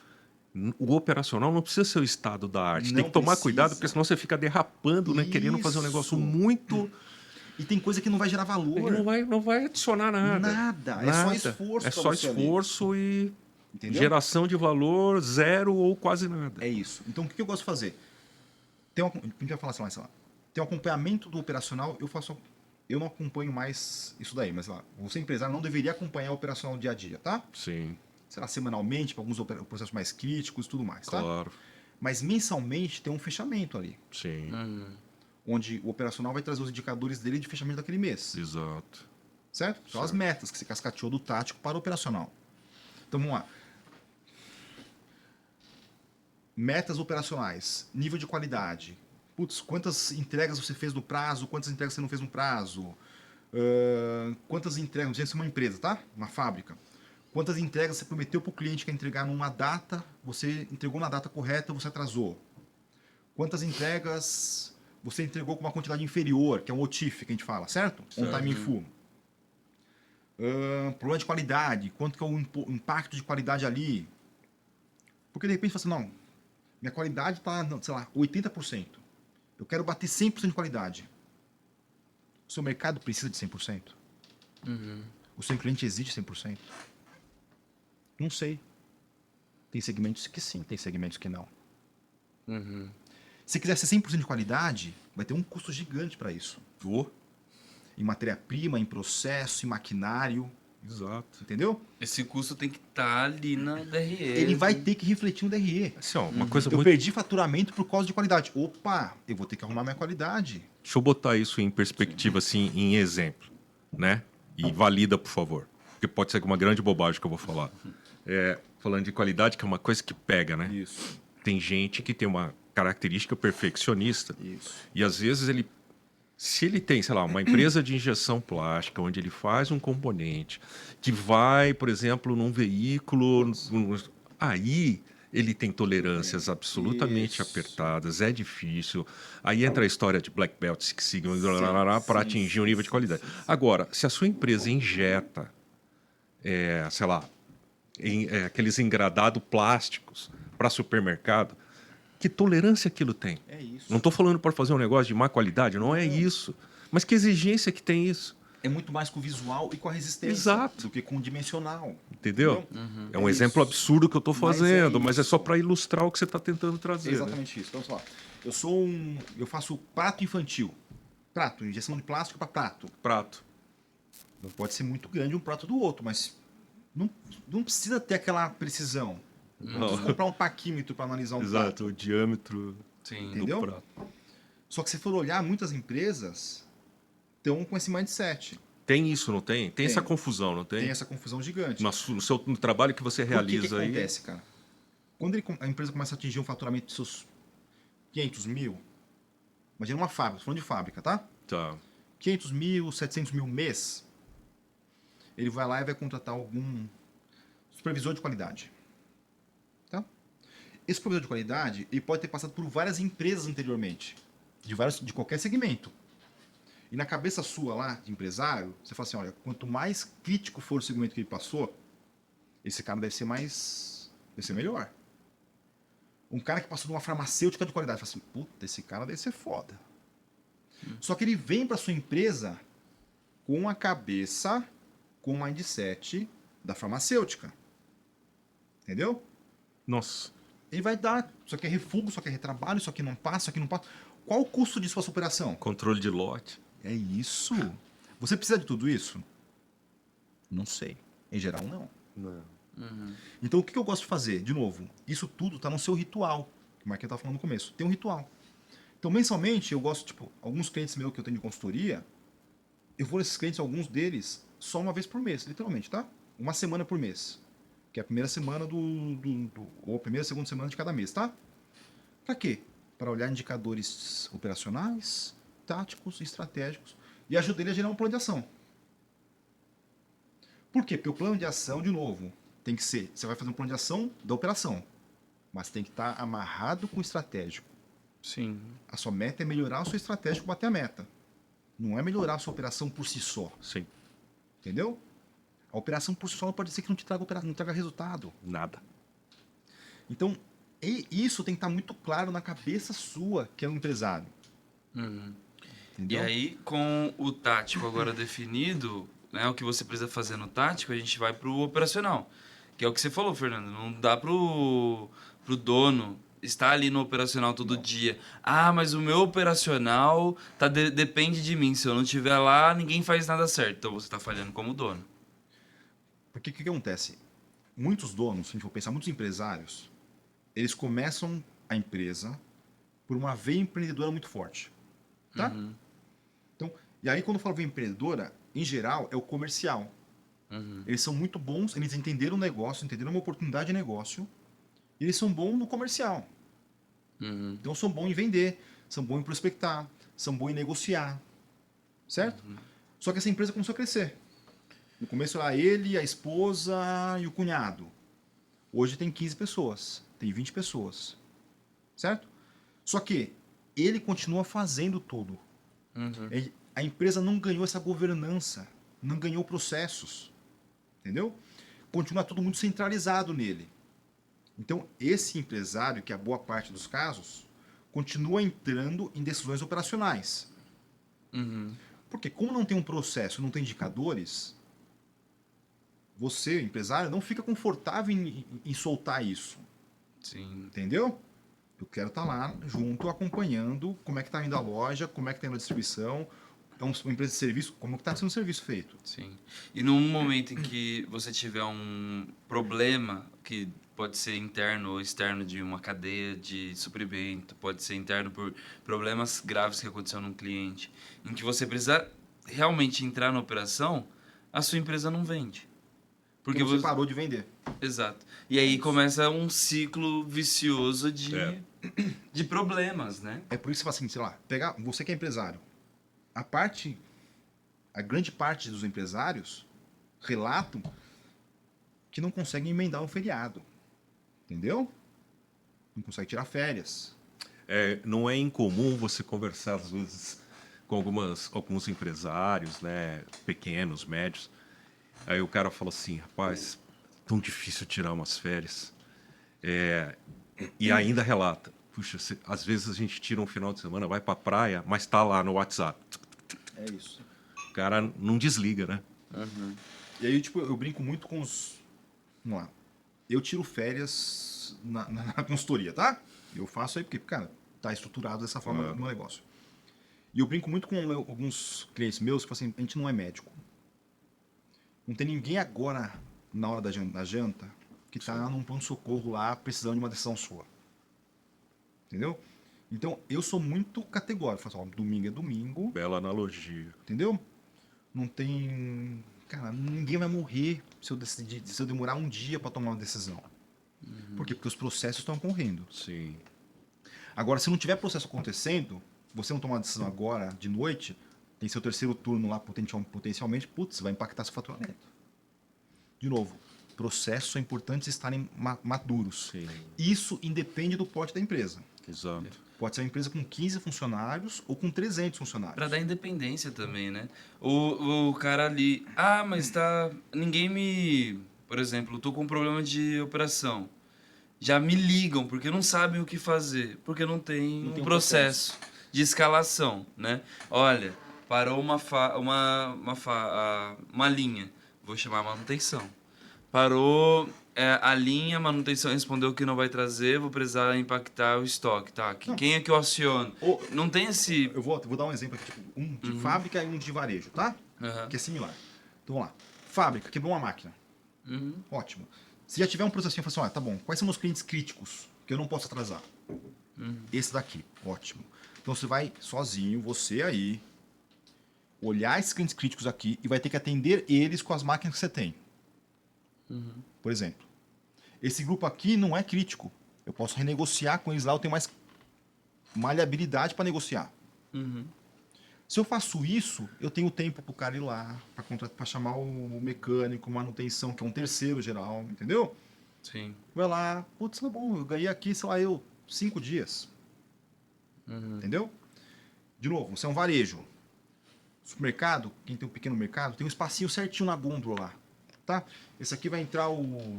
O operacional não precisa ser o estado da arte. Não tem que tomar precisa. cuidado, porque senão você fica derrapando, né? Querendo fazer um negócio Isso. muito... E tem coisa que não vai gerar valor. Não vai adicionar nada. Nada. É só esforço É pra só você ali. esforço e Entendeu? geração de valor zero ou quase nada. É isso. Então o que eu gosto de fazer? a gente vai falar, sei lá, tem um acompanhamento do operacional, eu não acompanho mais isso daí, mas sei lá, você empresário não deveria acompanhar o operacional dia a dia, tá? Sim, Sei lá, semanalmente, para alguns processos mais críticos e tudo mais, tá? claro. Mas mensalmente tem um fechamento ali, Sim, onde o operacional vai trazer os indicadores dele de fechamento daquele mês, exato. certo? São as Certo. metas que se cascateou do tático para o operacional. Então vamos lá. Metas operacionais, nível de qualidade. Putz, quantas entregas você fez no prazo, quantas entregas você não fez no prazo. Quantas entregas, não sei se é uma empresa, tá? Uma fábrica. Quantas entregas você prometeu para o cliente que ia entregar numa data, você entregou na data correta, você atrasou. Quantas entregas você entregou com uma quantidade inferior, que é um OTIF que a gente fala, certo? On time in full. Problema de qualidade, quanto que é o impacto de qualidade ali. Porque de repente você fala assim, não, minha qualidade está, sei lá, 80%. Eu quero bater 100% de qualidade. O seu mercado precisa de 100%? O seu cliente exige 100%? Não sei. Tem segmentos que sim, tem segmentos que não. Se quiser ser 100% de qualidade, vai ter um custo gigante para isso. Oh, Em matéria-prima, em processo, em maquinário. exato. Entendeu? Esse custo tem que estar ali na DRE. Ele vai ter que refletir no DRE. Assim, ó, uma coisa Eu muito... perdi faturamento por causa de qualidade. Opa, eu vou ter que arrumar minha qualidade. Deixa eu botar isso em perspectiva, assim, em exemplo, né? E valida, por favor. Porque pode ser uma grande bobagem que eu vou falar. Falando de qualidade, que é uma coisa que pega, né? Isso, Tem gente que tem uma característica perfeccionista isso. e às vezes se ele tem, sei lá, uma empresa de injeção plástica onde ele faz um componente que vai, por exemplo, num veículo, aí ele tem tolerâncias absolutamente Isso. apertadas, é difícil. Aí entra a história de Black Belt, Six Sigma, para atingir um nível de qualidade. Agora, se a sua empresa injeta, sei lá, aqueles engradados plásticos para supermercado, que tolerância aquilo tem? É isso. Não estou falando para fazer um negócio de má qualidade, não é isso. Mas que exigência que tem isso? É muito mais com o visual e com a resistência Exato. do que com o dimensional. Entendeu? É um É exemplo isso. absurdo que eu estou Mas é fazendo, mas é isso. só para ilustrar o que você está tentando É trazer. Né? exatamente isso. Então, sei lá, eu faço prato infantil. Prato, injeção de plástico para prato. Prato. Não pode ser muito grande um prato do outro, mas não precisa ter aquela precisão. Não precisa comprar um paquímetro para analisar um prato. Exato, o diâmetro Sim. Entendeu? do prato. Só que se for olhar, muitas empresas estão com esse mindset. Tem isso, não tem? Tem essa confusão, não tem? Tem essa confusão gigante. No trabalho que você realiza Por que aí. acontece, cara? Quando a empresa começa a atingir um faturamento de seus 500 mil, imagina uma fábrica, tô falando de fábrica, tá? Tá. 500 mil, 700 mil mês, ele vai lá e vai contratar algum supervisor de qualidade. Tá? Esse supervisor de qualidade, ele pode ter passado por várias empresas anteriormente, de qualquer segmento. E na cabeça sua lá, de empresário, você fala assim, olha, quanto mais crítico for o segmento que ele passou, esse cara deve ser melhor. Um cara que passou de uma farmacêutica de qualidade, fala assim, puta, esse cara deve ser foda. Só que ele vem para sua empresa com a cabeça, com o mindset da farmacêutica. Entendeu? Nossa. Ele vai dar, isso aqui é refugo, isso aqui é retrabalho, isso aqui não passa, isso aqui não passa. Qual o custo disso para sua operação? Controle de lote. É isso. Você precisa de tudo isso? Não sei. Em geral, não. Então, o que eu gosto de fazer? De novo, isso tudo está no seu ritual. Que o Marquinhos estava falando no começo. Tem um ritual. Então, mensalmente, eu gosto, tipo, alguns clientes meus que eu tenho de consultoria, eu vou nesses clientes, alguns deles, só uma vez por mês, literalmente, tá? Uma semana por mês. Que é a primeira semana ou a primeira e segunda semana de cada mês, tá? Pra quê? Para olhar indicadores operacionais, táticos e estratégicos e ajudar ele a gerar um plano de ação. Por quê? Porque o plano de ação, de novo, tem que ser, você vai fazer um plano de ação da operação, mas tem que estar amarrado com o estratégico. Sim. A sua meta é melhorar o seu estratégico bater a meta. Não é melhorar a sua operação por si só. Sim. Entendeu? A operação por si só pode ser que não te traga resultado. Nada. Então, isso tem que estar muito claro na cabeça sua, que é um empresário. E Entendeu? aí, com o tático agora definido, né, o que você precisa fazer no tático, a gente vai pro operacional. Que é o que você falou, Fernando. Não dá pro dono está ali no operacional todo dia. Ah, mas o meu operacional depende de mim. Se eu não estiver lá, ninguém faz nada certo. Então você está falhando como dono. Porque o que acontece? Muitos donos, se a gente for pensar, muitos empresários, eles começam a empresa por uma veia empreendedora muito forte. Tá? Então, e aí quando eu falo veia empreendedora, em geral, é o comercial. Eles são muito bons, eles entenderam o negócio, entenderam uma oportunidade de negócio, e eles são bons no comercial. Então são bons em vender, são bons em prospectar, são bons em negociar. Certo? Só que essa empresa começou a crescer. No começo era ele, a esposa e o cunhado. Hoje tem 15 pessoas, tem 20 pessoas. Certo? Só que ele continua fazendo tudo. A empresa não ganhou essa governança, não ganhou processos. Entendeu? Continua tudo muito centralizado nele. Então, esse empresário, que é a boa parte dos casos, continua entrando em decisões operacionais. Porque como não tem um processo, não tem indicadores, você, empresário, não fica confortável em soltar isso. Sim. Entendeu? Eu quero estar lá junto, acompanhando como é que está indo a loja, como é que está indo a distribuição, é uma empresa de serviço, como está sendo o serviço feito. Sim. E num momento em que você tiver um problema, que pode ser interno ou externo de uma cadeia de suprimento, pode ser interno por problemas graves que aconteceu num cliente, em que você precisa realmente entrar na operação, a sua empresa não vende. Porque você parou de vender. Exato. E aí começa um ciclo vicioso de problemas, né? É por isso que você fala assim, sei lá, pegar, você que é empresário, a grande parte dos empresários relatam que não conseguem emendar um feriado. Entendeu? Não consegue tirar férias. Não é incomum você conversar, às vezes, com alguns empresários, né, pequenos, médios. Aí o cara fala assim, rapaz, tão difícil tirar umas férias. E ainda relata, puxa, às vezes a gente tira um final de semana, vai pra praia, mas tá lá no WhatsApp. É isso. O cara não desliga, né? E aí, tipo, eu brinco muito com os... Vamos lá. Eu tiro férias na consultoria, tá? Eu faço aí porque, cara, tá estruturado dessa forma o meu negócio. E eu brinco muito com alguns clientes meus que falam assim, a gente não é médico. Não tem ninguém agora, na hora da janta, que tá num pronto-socorro lá, precisando de uma decisão sua. Entendeu? Então, eu sou muito categórico. Falo assim, ó, domingo é domingo. Bela analogia. Entendeu? Não tem... Cara, ninguém vai morrer se eu demorar um dia para tomar uma decisão. Por quê? Porque os processos estão correndo. Sim. Agora, se não tiver processo acontecendo, você não tomar uma decisão agora, de noite, tem seu terceiro turno lá potencialmente, putz, vai impactar seu faturamento. De novo, processos são importantes estarem maduros. Sim. Isso independe do porte da empresa. Exato. Pode ser uma empresa com 15 funcionários ou com 300 funcionários. Pra dar independência também, né? O cara ali, mas tá... Ninguém me... Por exemplo, eu tô com um problema de operação. Já me ligam, porque não sabem o que fazer. Porque não tem um processo de escalação, né? Olha, parou uma linha. Vou chamar a manutenção. Parou a linha, a manutenção respondeu que não vai trazer, vou precisar impactar o estoque, tá? Quem é que eu aciono? Não tem esse... Eu vou dar um exemplo aqui, tipo, um de fábrica e um de varejo, tá? Que é similar. Então, vamos lá. Fábrica, quebrou uma máquina. Ótimo. Se já tiver um processinho, fala assim, tá bom, quais são meus clientes críticos que eu não posso atrasar? Esse daqui, ótimo. Então, você vai sozinho, você aí, olhar esses clientes críticos aqui e vai ter que atender eles com as máquinas que você tem. Por exemplo, esse grupo aqui não é crítico. Eu posso renegociar com eles lá, eu tenho mais maleabilidade para negociar. Se eu faço isso, eu tenho tempo para o cara ir lá, para chamar o mecânico, manutenção, que é um terceiro geral, entendeu? Sim. Vai lá, putz, tá bom, eu ganhei aqui, sei lá, 5 dias. Entendeu? De novo, você é um varejo. Supermercado, quem tem um pequeno mercado, tem um espacinho certinho na gôndola lá. Tá? Esse aqui vai entrar o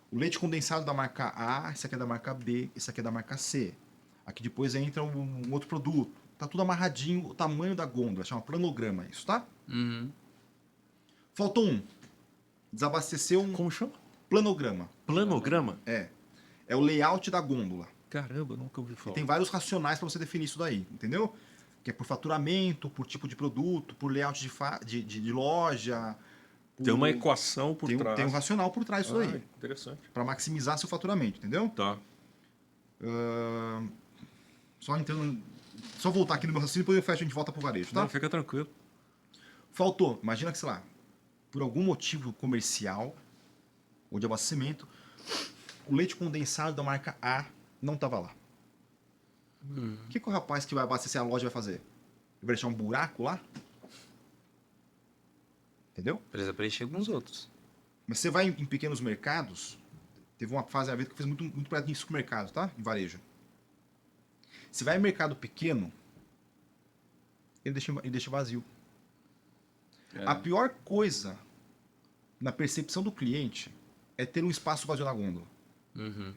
leite condensado da marca A, esse aqui é da marca B, esse aqui é da marca C. Aqui depois entra um outro produto. Tá tudo amarradinho, o tamanho da gôndola, chama planograma isso, tá? Faltou um. Desabasteceu um... Como chama? Planograma. Planograma? É o layout da gôndola. Caramba, nunca ouvi E falar. tem vários racionais para você definir isso daí, entendeu? Que é por faturamento, por tipo de produto, por layout de loja. Tem uma equação por trás. Tem um racional por trás disso daí. Interessante. Para maximizar seu faturamento, entendeu? Tá. Só entrando. Só voltar aqui no meu raciocínio e depois eu fecho e a gente volta pro varejo, tá? Não, fica tranquilo. Faltou. Imagina que, sei lá, por algum motivo comercial ou de abastecimento, o leite condensado da marca A não estava lá. O que o rapaz que vai abastecer a loja vai fazer? Ele vai deixar um buraco lá? Entendeu? Precisa preencher com os outros. Mas você vai em pequenos mercados, teve uma fase da vida que eu fiz muito projeto em supermercado, tá? Em varejo. Você vai em mercado pequeno, ele deixa vazio. É. A pior coisa na percepção do cliente é ter um espaço vazio na gôndola. Uhum.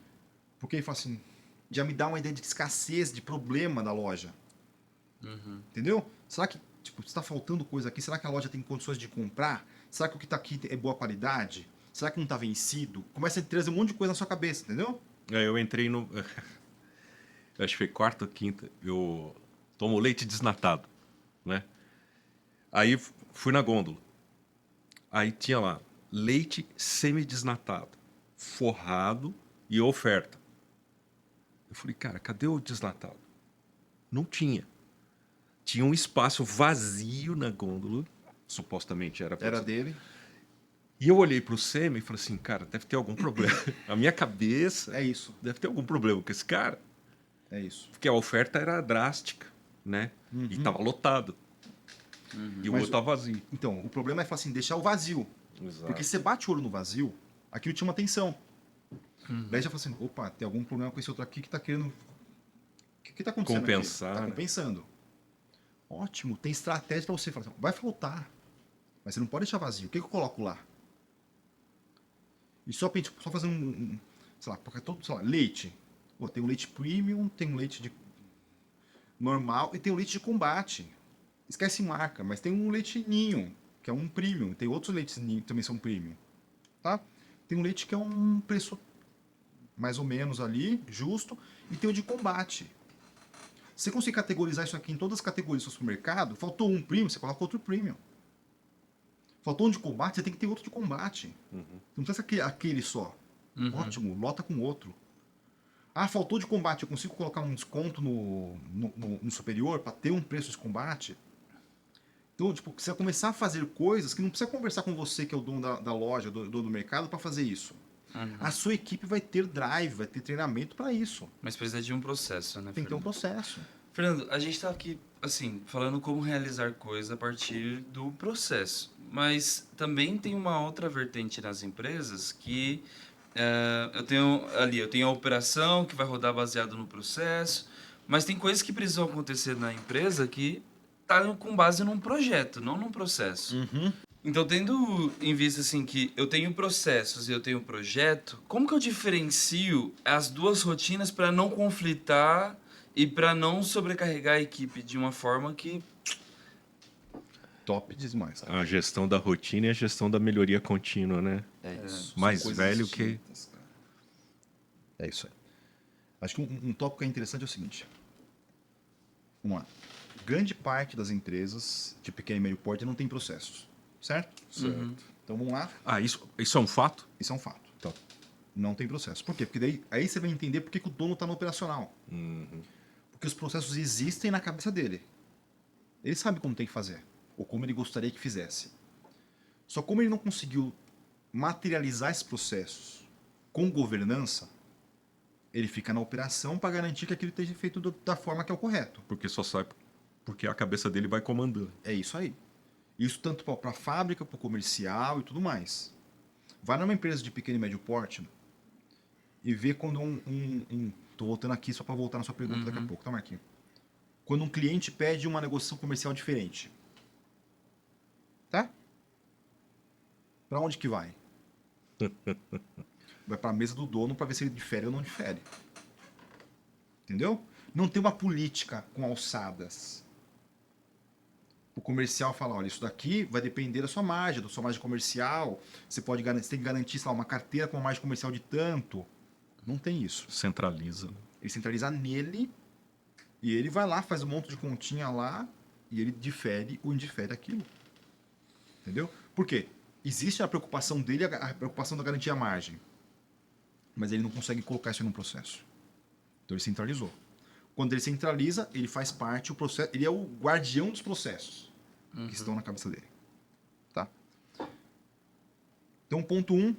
Porque ele fala assim, já me dá uma ideia de escassez, de problema da loja. Uhum. Entendeu? Será que tipo, está faltando coisa aqui? Será que a loja tem condições de comprar? Será que o que está aqui é boa qualidade? Será que não está vencido? Começa a trazer um monte de coisa na sua cabeça, entendeu? Eu entrei no. Acho que foi quarta ou quinta. Eu tomo leite desnatado, né? Aí fui na gôndola. Aí tinha lá leite semi-desnatado, forrado e oferta. Eu falei, cara, cadê o desnatado? Não tinha. Tinha um espaço vazio na gôndola, supostamente era pra Era você. dele. E eu olhei pro semi e falei assim, cara, deve ter algum problema. A minha cabeça É isso. deve ter algum problema com esse cara. É isso. Porque a oferta era drástica, né? E tava lotado. E o Mas outro tava vazio. Então, o problema é falar assim, deixar o vazio. Exato. Porque se você bate o olho no vazio, aquilo te chama atenção. Daí já fala assim, opa, tem algum problema com esse outro aqui que tá querendo... O que tá acontecendo Compensar, aqui? Tá né? compensando. Ótimo, tem estratégia pra você. Falar assim, vai faltar. Mas você não pode deixar vazio. O que eu coloco lá? E só fazer sei lá, porque todo, sei lá, leite. Pô, tem um leite premium, tem um leite de normal e tem um leite de combate. Esquece marca, mas tem um leite ninho, que é um premium. Tem outros leites ninho que também são premium. Tá? Tem um leite que é um preço mais ou menos ali, justo, e tem o de combate. Se você conseguir categorizar isso aqui em todas as categorias do seu supermercado, faltou um premium, você coloca outro premium. Faltou um de combate, você tem que ter outro de combate. Não precisa ser aquele só. Ótimo, lota com outro. Ah, faltou de combate, eu consigo colocar um desconto no superior para ter um preço de combate? Então, tipo, você vai começar a fazer coisas que não precisa conversar com você, que é o dono da loja, dono do mercado, para fazer isso. A sua equipe vai ter drive, vai ter treinamento para isso. Mas precisa de um processo, né, Tem que ter um Fernando? processo. Fernando, a gente está aqui, assim, falando como realizar coisas a partir do processo. Mas também tem uma outra vertente nas empresas que eu tenho a operação que vai rodar baseado no processo, mas tem coisas que precisam acontecer na empresa que tá com base num projeto, não num processo. Então, tendo em vista assim que eu tenho processos e eu tenho projeto, como que eu diferencio as duas rotinas para não conflitar e para não sobrecarregar a equipe de uma forma que... Top demais. A gestão da rotina e a gestão da melhoria contínua, né? Isso. Mais São coisas velho que... distintas, cara. É isso aí. Acho que um tópico que é interessante é o seguinte. Vamos lá. Grande parte das empresas de pequeno e médio porte não tem processos. Certo? Certo. Então vamos lá. Ah, isso é um fato? Isso é um fato. Então, não tem processo. Por quê? Porque daí, aí você vai entender por que o dono está no operacional. Porque os processos existem na cabeça dele. Ele sabe como tem que fazer. Ou como ele gostaria que fizesse. Só como ele não conseguiu materializar esses processos com governança, ele fica na operação para garantir que aquilo esteja feito da forma que é o correto. Porque só sai porque a cabeça dele vai comandando. É isso aí. Isso tanto para a fábrica, para o comercial e tudo mais. Vai numa empresa de pequeno e médio porte e vê quando tô voltando aqui só para voltar na sua pergunta daqui a pouco, tá, Marquinhos? Quando um cliente pede uma negociação comercial diferente. Tá? Para onde que vai? Vai para a mesa do dono para ver se ele difere ou não difere. Entendeu? Não tem uma política com alçadas. O comercial fala, olha, isso daqui vai depender da sua margem comercial. Você tem que garantir, sei lá, uma carteira com uma margem comercial de tanto. Não tem isso. Centraliza. Ele centraliza nele e ele vai lá, faz um monte de continha lá e ele difere ou indifere aquilo. Entendeu? Por quê? Existe a preocupação dele, a preocupação da garantia à margem. Mas ele não consegue colocar isso num processo. Então ele centralizou. Quando ele centraliza, ele faz parte do processo, ele é o guardião dos processos que estão na cabeça dele. Tá? Então, ponto 1,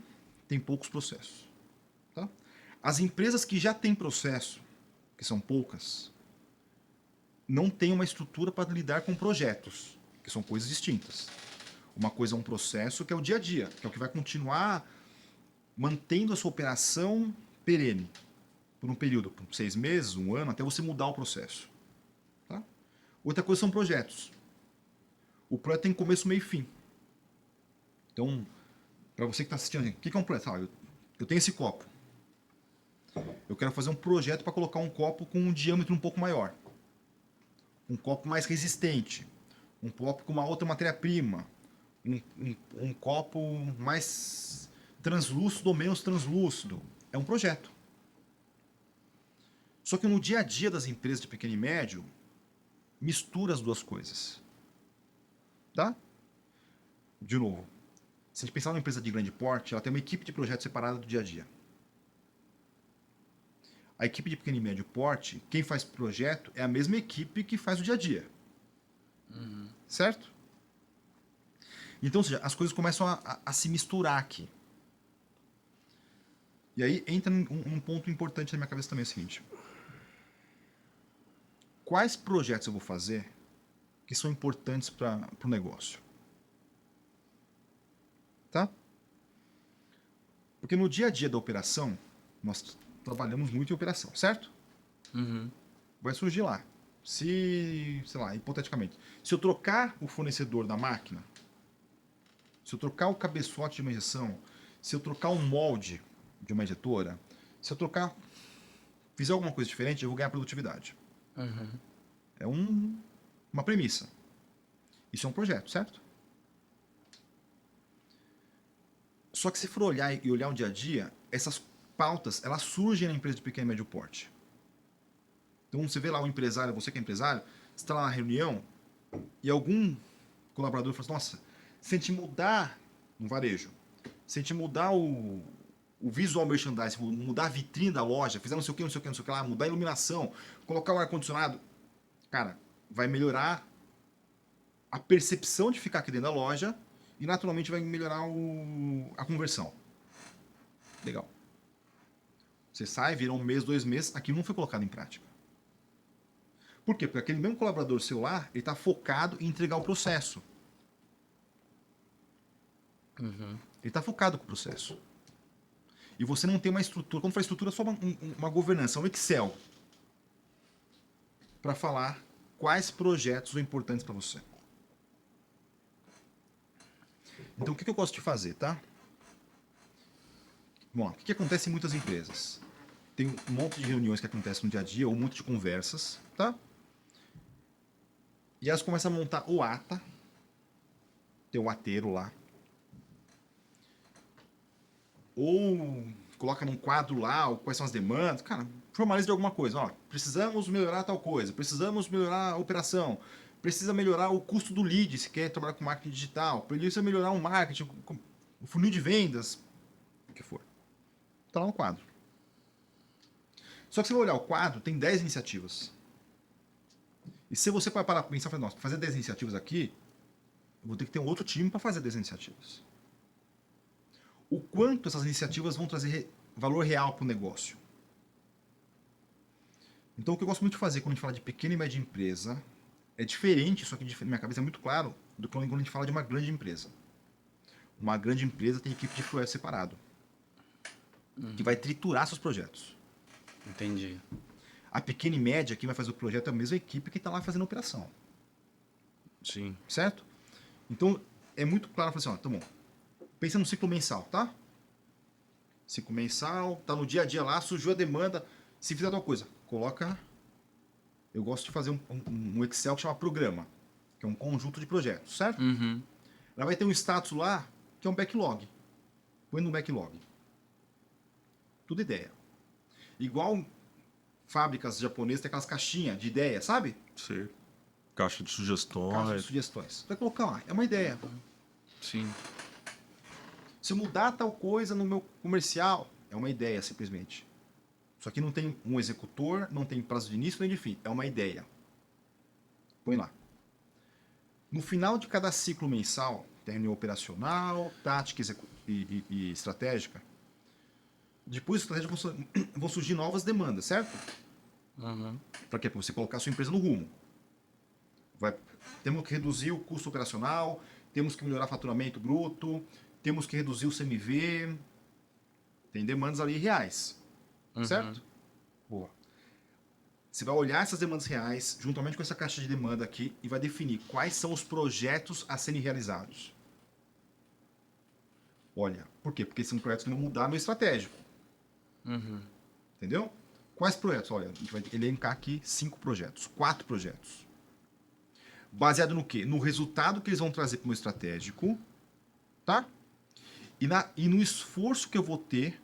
tem poucos processos. Tá? As empresas que já têm processo, que são poucas, não têm uma estrutura para lidar com projetos, que são coisas distintas. Uma coisa é um processo que é o dia a dia, que é o que vai continuar mantendo a sua operação perene por um período, por 6 meses, 1 ano, até você mudar o processo. Tá? Outra coisa são projetos. O projeto tem começo, meio e fim. Então, para você que está assistindo, o que é um projeto? Eu tenho esse copo. Eu quero fazer um projeto para colocar um copo com um diâmetro um pouco maior. Um copo mais resistente. Um copo com uma outra matéria-prima. Um copo mais translúcido ou menos translúcido. É um projeto. Só que no dia a dia das empresas de pequeno e médio, mistura as duas coisas. Tá? De novo, se a gente pensar numa empresa de grande porte, ela tem uma equipe de projeto separada do dia a dia. A equipe de pequeno e médio porte, quem faz projeto é a mesma equipe que faz o dia a dia. Certo? Então, ou seja, as coisas começam a se misturar aqui. E aí entra um ponto importante na minha cabeça também, é o seguinte. Quais projetos eu vou fazer que são importantes para o negócio? Tá? Porque no dia a dia da operação, nós trabalhamos muito em operação, certo? Vai surgir lá. Se, sei lá, hipoteticamente, se eu trocar o fornecedor da máquina, se eu trocar o cabeçote de uma injeção, se eu trocar um molde de uma injetora, se eu trocar, fizer alguma coisa diferente, eu vou ganhar produtividade. É uma premissa. Isso é um projeto, certo? Só que se for olhar e olhar o dia a dia, essas pautas, elas surgem na empresa de pequeno e médio porte. Então você vê lá o empresário, você que é empresário, você está lá na reunião e algum colaborador fala assim, nossa, se a gente mudar no varejo, se a gente mudar o visual merchandising, mudar a vitrine da loja, fizer não sei o que, não sei o que, não sei o que lá, mudar a iluminação, colocar o ar-condicionado, cara, vai melhorar a percepção de ficar aqui dentro da loja e naturalmente vai melhorar a conversão. Legal. Você sai, vira 1 mês, 2 meses, aquilo não foi colocado em prática. Por quê? Porque aquele mesmo colaborador seu lá, ele está focado em entregar o processo. Ele está focado com o processo. E você não tem uma estrutura. Quando fala estrutura, é só uma governança, um Excel. Para falar quais projetos são importantes para você. Então, o que eu gosto de fazer, tá? Bom, o que acontece em muitas empresas? Tem um monte de reuniões que acontecem no dia a dia, ou um monte de conversas, tá? E elas começam a montar o ata, tem o ateiro lá, ou coloca num quadro lá, quais são as demandas, cara, formaliza de alguma coisa, ó, precisamos melhorar tal coisa, precisamos melhorar a operação, precisa melhorar o custo do lead, se quer trabalhar com marketing digital, precisa melhorar o marketing, o funil de vendas, o que for. Tá lá no quadro. Só que se você olhar o quadro, tem 10 iniciativas. E se você parar para pensar, nossa, para fazer 10 iniciativas aqui, eu vou ter que ter um outro time para fazer 10 iniciativas. O quanto essas iniciativas vão trazer valor real para o negócio. Então, o que eu gosto muito de fazer quando a gente fala de pequena e média empresa é diferente, só que na minha cabeça é muito claro, do que quando a gente fala de uma grande empresa. Uma grande empresa tem equipe de projeto separado, que vai triturar seus projetos. Entendi. A pequena e média, quem vai fazer o projeto é a mesma equipe que está lá fazendo a operação. Sim. Certo? Então, é muito claro, assim, ó, tá bom. Pensa no ciclo mensal, tá? Ciclo mensal, tá no dia a dia lá, surgiu a demanda, se fizer tal coisa, coloca... Eu gosto de fazer um Excel que chama programa, que é um conjunto de projetos, certo? Ela vai ter um status lá, que é um backlog. Põe no backlog. Tudo ideia. Igual fábricas japonesas têm aquelas caixinhas de ideia, sabe? Sim. Caixa de Caixa de sugestões. sugestões. Vai colocar lá, é uma ideia. Sim. Se eu mudar tal coisa no meu comercial, é uma ideia simplesmente. Só que não tem um executor, não tem prazo de início nem de fim, é uma ideia. Põe lá. No final de cada ciclo mensal, tem reunião operacional, tática e estratégica. Depois da estratégia vão surgir novas demandas, certo? Uhum. Para quê? Para você colocar a sua empresa no rumo. Temos que reduzir o custo operacional, temos que melhorar o faturamento bruto, temos que reduzir o CMV. Tem demandas ali reais, certo? Boa. Você vai olhar essas demandas reais, juntamente com essa caixa de demanda aqui, e vai definir quais são os projetos a serem realizados. Olha, por quê? Porque são projetos que vão mudar meu estratégico. Entendeu? Quais projetos? Olha, a gente vai elencar aqui 5 projetos, 4 projetos. Baseado no quê? No resultado que eles vão trazer para o meu estratégico, tá? E no esforço que eu vou ter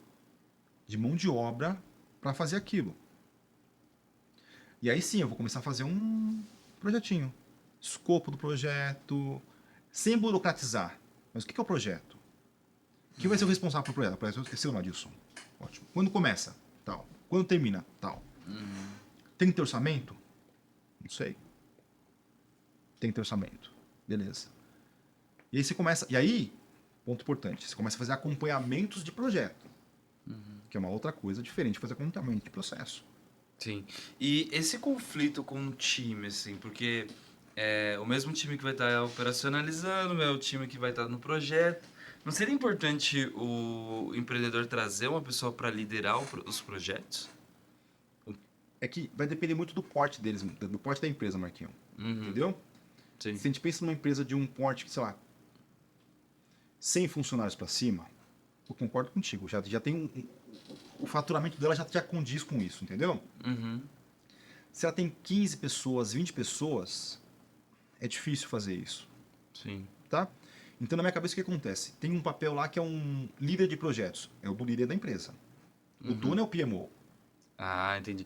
de mão de obra para fazer aquilo. E aí sim, eu vou começar a fazer um projetinho. Escopo do projeto, sem burocratizar. Mas o que é o projeto? Quem vai ser o responsável pelo projeto? O projeto eu esqueci o nome disso. Ótimo. Quando começa? Tal. Quando termina? Tal. Tem que ter orçamento? Não sei. Tem que ter orçamento. Beleza. E aí você começa... E aí, ponto importante, você começa a fazer acompanhamentos de projeto. Que é uma outra coisa diferente de fazer acompanhamento de processo. Sim. E esse conflito com o time, assim, porque é o mesmo time que vai estar operacionalizando, é o time que vai estar no projeto. Não seria importante o empreendedor trazer uma pessoa para liderar os projetos? É que vai depender muito do porte deles, do porte da empresa, Marquinhos. Entendeu? Sim. Se a gente pensa numa empresa de um porte, sei lá, 100 funcionários para cima, eu concordo contigo. Já tem o faturamento dela já condiz com isso, entendeu? Se ela tem 15 pessoas, 20 pessoas, é difícil fazer isso, Sim. tá? Então, na minha cabeça, o que acontece? Tem um papel lá que é um líder de projetos. É o do líder da empresa. O dono é o PMO. Ah, entendi.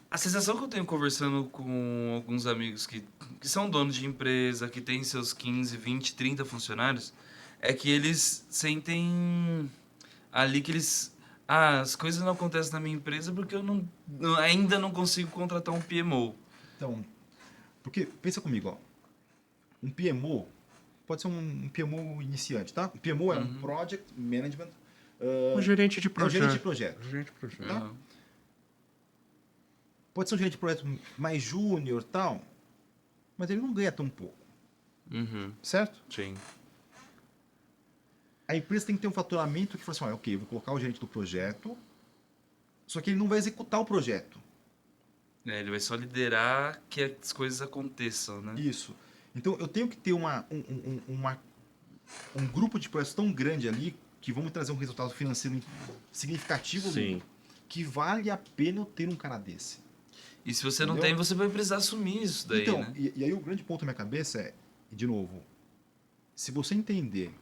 A sensação que eu tenho conversando com alguns amigos que são donos de empresa, que têm seus 15, 20, 30 funcionários, é que eles sentem ali que eles... Ah, as coisas não acontecem na minha empresa porque eu ainda não consigo contratar um PMO. Então, porque, pensa comigo, ó. Um PMO pode ser um PMO iniciante, tá? O PMO é um Project Management... Um gerente de é um projeto. gerente de projeto. Gerente de projeto. Tá? Pode ser um gerente de projeto mais júnior e tal, mas ele não ganha tão pouco, certo? Sim. A empresa tem que ter um faturamento que fala assim, ok, eu vou colocar o gerente do projeto, só que ele não vai executar o projeto. É, ele vai só liderar que as coisas aconteçam, né? Isso. Então eu tenho que ter um grupo de projetos tão grande ali que vão me trazer um resultado financeiro significativo, Sim. que vale a pena eu ter um cara desse. E se você não Entendeu? tem, você vai precisar assumir isso daí, Então, né? e aí o grande ponto na minha cabeça é, de novo, se você entender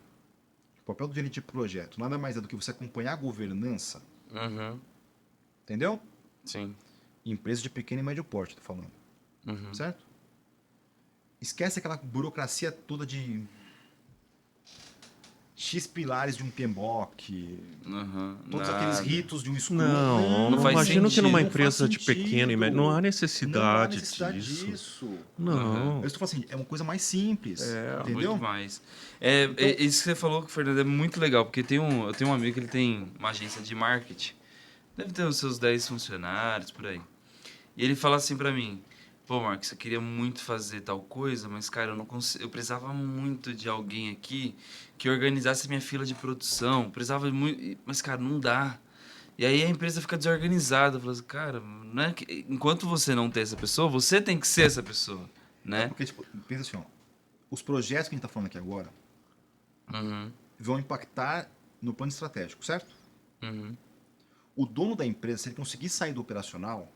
que o papel do gerente de projeto nada mais é do que você acompanhar a governança, entendeu? Sim. Empresa de pequeno e médio porte, tô falando. Certo? Esquece aquela burocracia toda de X pilares de um PMBOK, todos aqueles ritos de um Scrum. Não faz imagino que sentido. numa Não empresa faz de pequeno e médio não há necessidade, disso. Não. Eu estou falando assim, é uma coisa mais simples, entendeu? Muito mais. Isso que você falou, Fernando, é muito legal, porque eu tenho um amigo que ele tem uma agência de marketing, deve ter os seus 10 funcionários, por aí. E ele fala assim pra mim, pô, Marcos, eu queria muito fazer tal coisa, mas, cara, eu não consigo, eu precisava muito de alguém aqui que organizasse minha fila de produção, precisava muito, mas, cara, não dá. E aí a empresa fica desorganizada, fala assim, cara, né? Enquanto você não tem essa pessoa, você tem que ser essa pessoa, né? Porque, tipo, pensa assim, ó, os projetos que a gente está falando aqui agora vão impactar no plano estratégico, certo? O dono da empresa, se ele conseguir sair do operacional,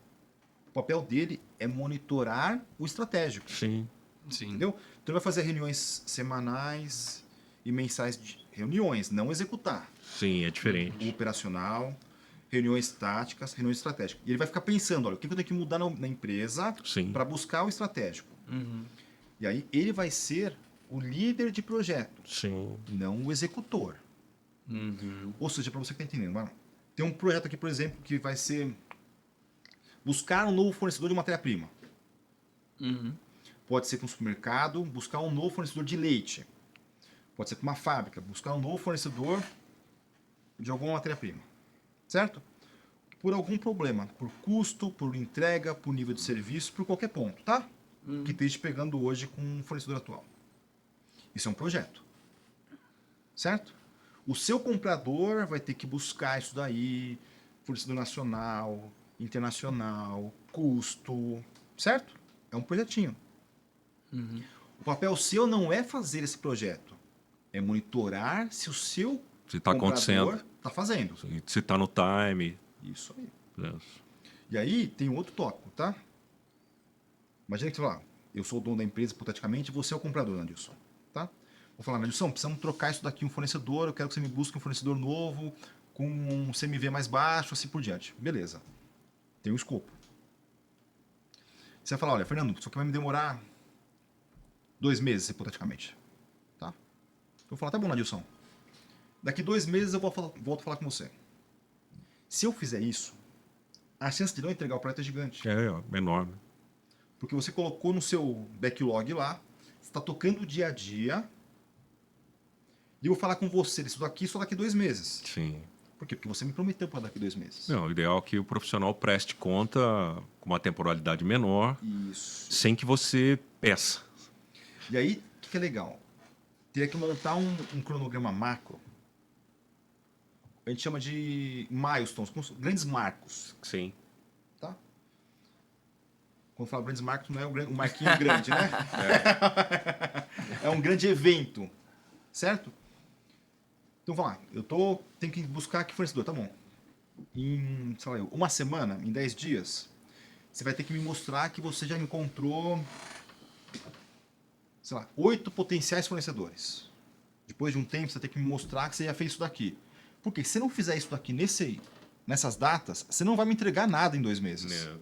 o papel dele é monitorar o estratégico. Sim. Sim. Entendeu? Então ele vai fazer reuniões semanais e mensais de reuniões, não executar. Sim, é O diferente. operacional. reuniões táticas, reuniões estratégicas. E ele vai ficar pensando, olha, o que eu tenho que mudar na empresa Sim. para buscar o estratégico. Uhum. E aí ele vai ser o líder de projeto, Sim. não o executor. Uhum. Ou seja, para você que está entendendo, mano, tem um projeto aqui, por exemplo, que vai ser buscar um novo fornecedor de matéria-prima. Uhum. Pode ser para um supermercado, buscar um novo fornecedor de leite. Pode ser para uma fábrica, buscar um novo fornecedor de alguma matéria-prima. Certo? Por algum problema, por custo, por entrega, por nível de serviço, por qualquer ponto, tá? Que esteja pegando hoje com um fornecedor atual. Isso é um projeto. Certo? O seu comprador vai ter que buscar isso daí, fornecedor nacional, internacional, custo, certo? É um projetinho. Uhum. O papel seu não é fazer esse projeto, é monitorar se o seu Se está comprador acontecendo. está fazendo. Se está no time. Isso aí. Isso. E aí tem um outro tópico, tá? Imagina que, sei lá, eu sou o dono da empresa, hipoteticamente, e você é o comprador, Nandilson, tá? Vou falar, Nandilson, precisamos trocar isso daqui um fornecedor, eu quero que você me busque um fornecedor novo, com um CMV mais baixo, assim por diante. Beleza. Tem um escopo. Você vai falar, olha, Fernando, isso aqui vai me demorar 2 meses, hipoteticamente. Tá? Eu vou falar, tá bom, Nandilson. Daqui 2 meses eu volto a falar com você. Se eu fizer isso, a chance de não entregar o projeto é gigante. É enorme. Porque você colocou no seu backlog lá, você está tocando o dia a dia, e eu vou falar com você disso daqui só daqui 2 meses. Sim. Por quê? Porque você me prometeu para daqui 2 meses. Não, o ideal é que o profissional preste conta com uma temporalidade menor, Isso. sem que você peça. E aí, o que é legal? Teria que montar um cronograma macro. A gente chama de milestones, como grandes marcos. Sim. Tá? Quando fala grandes marcos, não é um marquinho grande, né? É um grande evento. Certo? Então vamos lá. Tenho que buscar aqui fornecedor, tá bom. Em, sei lá, uma semana, em 10 dias, você vai ter que me mostrar que você já encontrou, sei lá, 8 potenciais fornecedores. Depois de um tempo, você vai ter que me mostrar que você já fez isso daqui. Porque se você não fizer isso daqui nessas datas, você não vai me entregar nada em 2 meses. Não.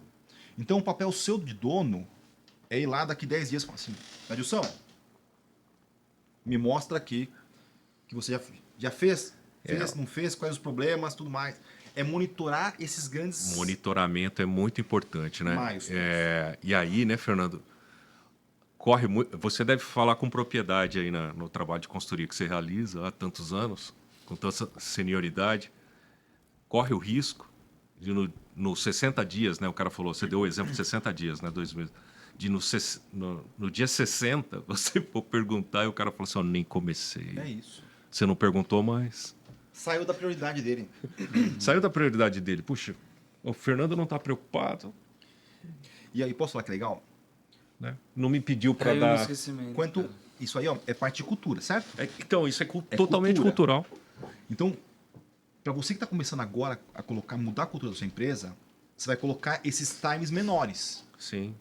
Então o papel seu de dono é ir lá daqui 10 dias e falar assim, Adilson, me mostra aqui que você já fez, não fez, quais os problemas, tudo mais. É monitorar esses grandes... Monitoramento é muito importante, né? Milestones. E aí, né, Fernando? Você deve falar com propriedade aí no trabalho de consultoria que você realiza há tantos anos, com tanta senioridade. Corre o risco de no 60 dias, né? O cara falou, você deu o exemplo de 60 dias, né? 2 meses. De no dia 60, você for perguntar e o cara falou assim, eu nem comecei. É isso. Você não perguntou mais. Saiu da prioridade dele. Saiu da prioridade dele. Puxa, o Fernando não está preocupado, E aí, posso falar que é legal? né? Não me pediu para Caiu no dar... esquecimento. Quanto... cara. Isso aí, ó, é parte de cultura, certo? Então, isso é É totalmente cultura. cultural. Então, para você que está começando agora a mudar a cultura da sua empresa, você vai colocar esses times menores. Sim.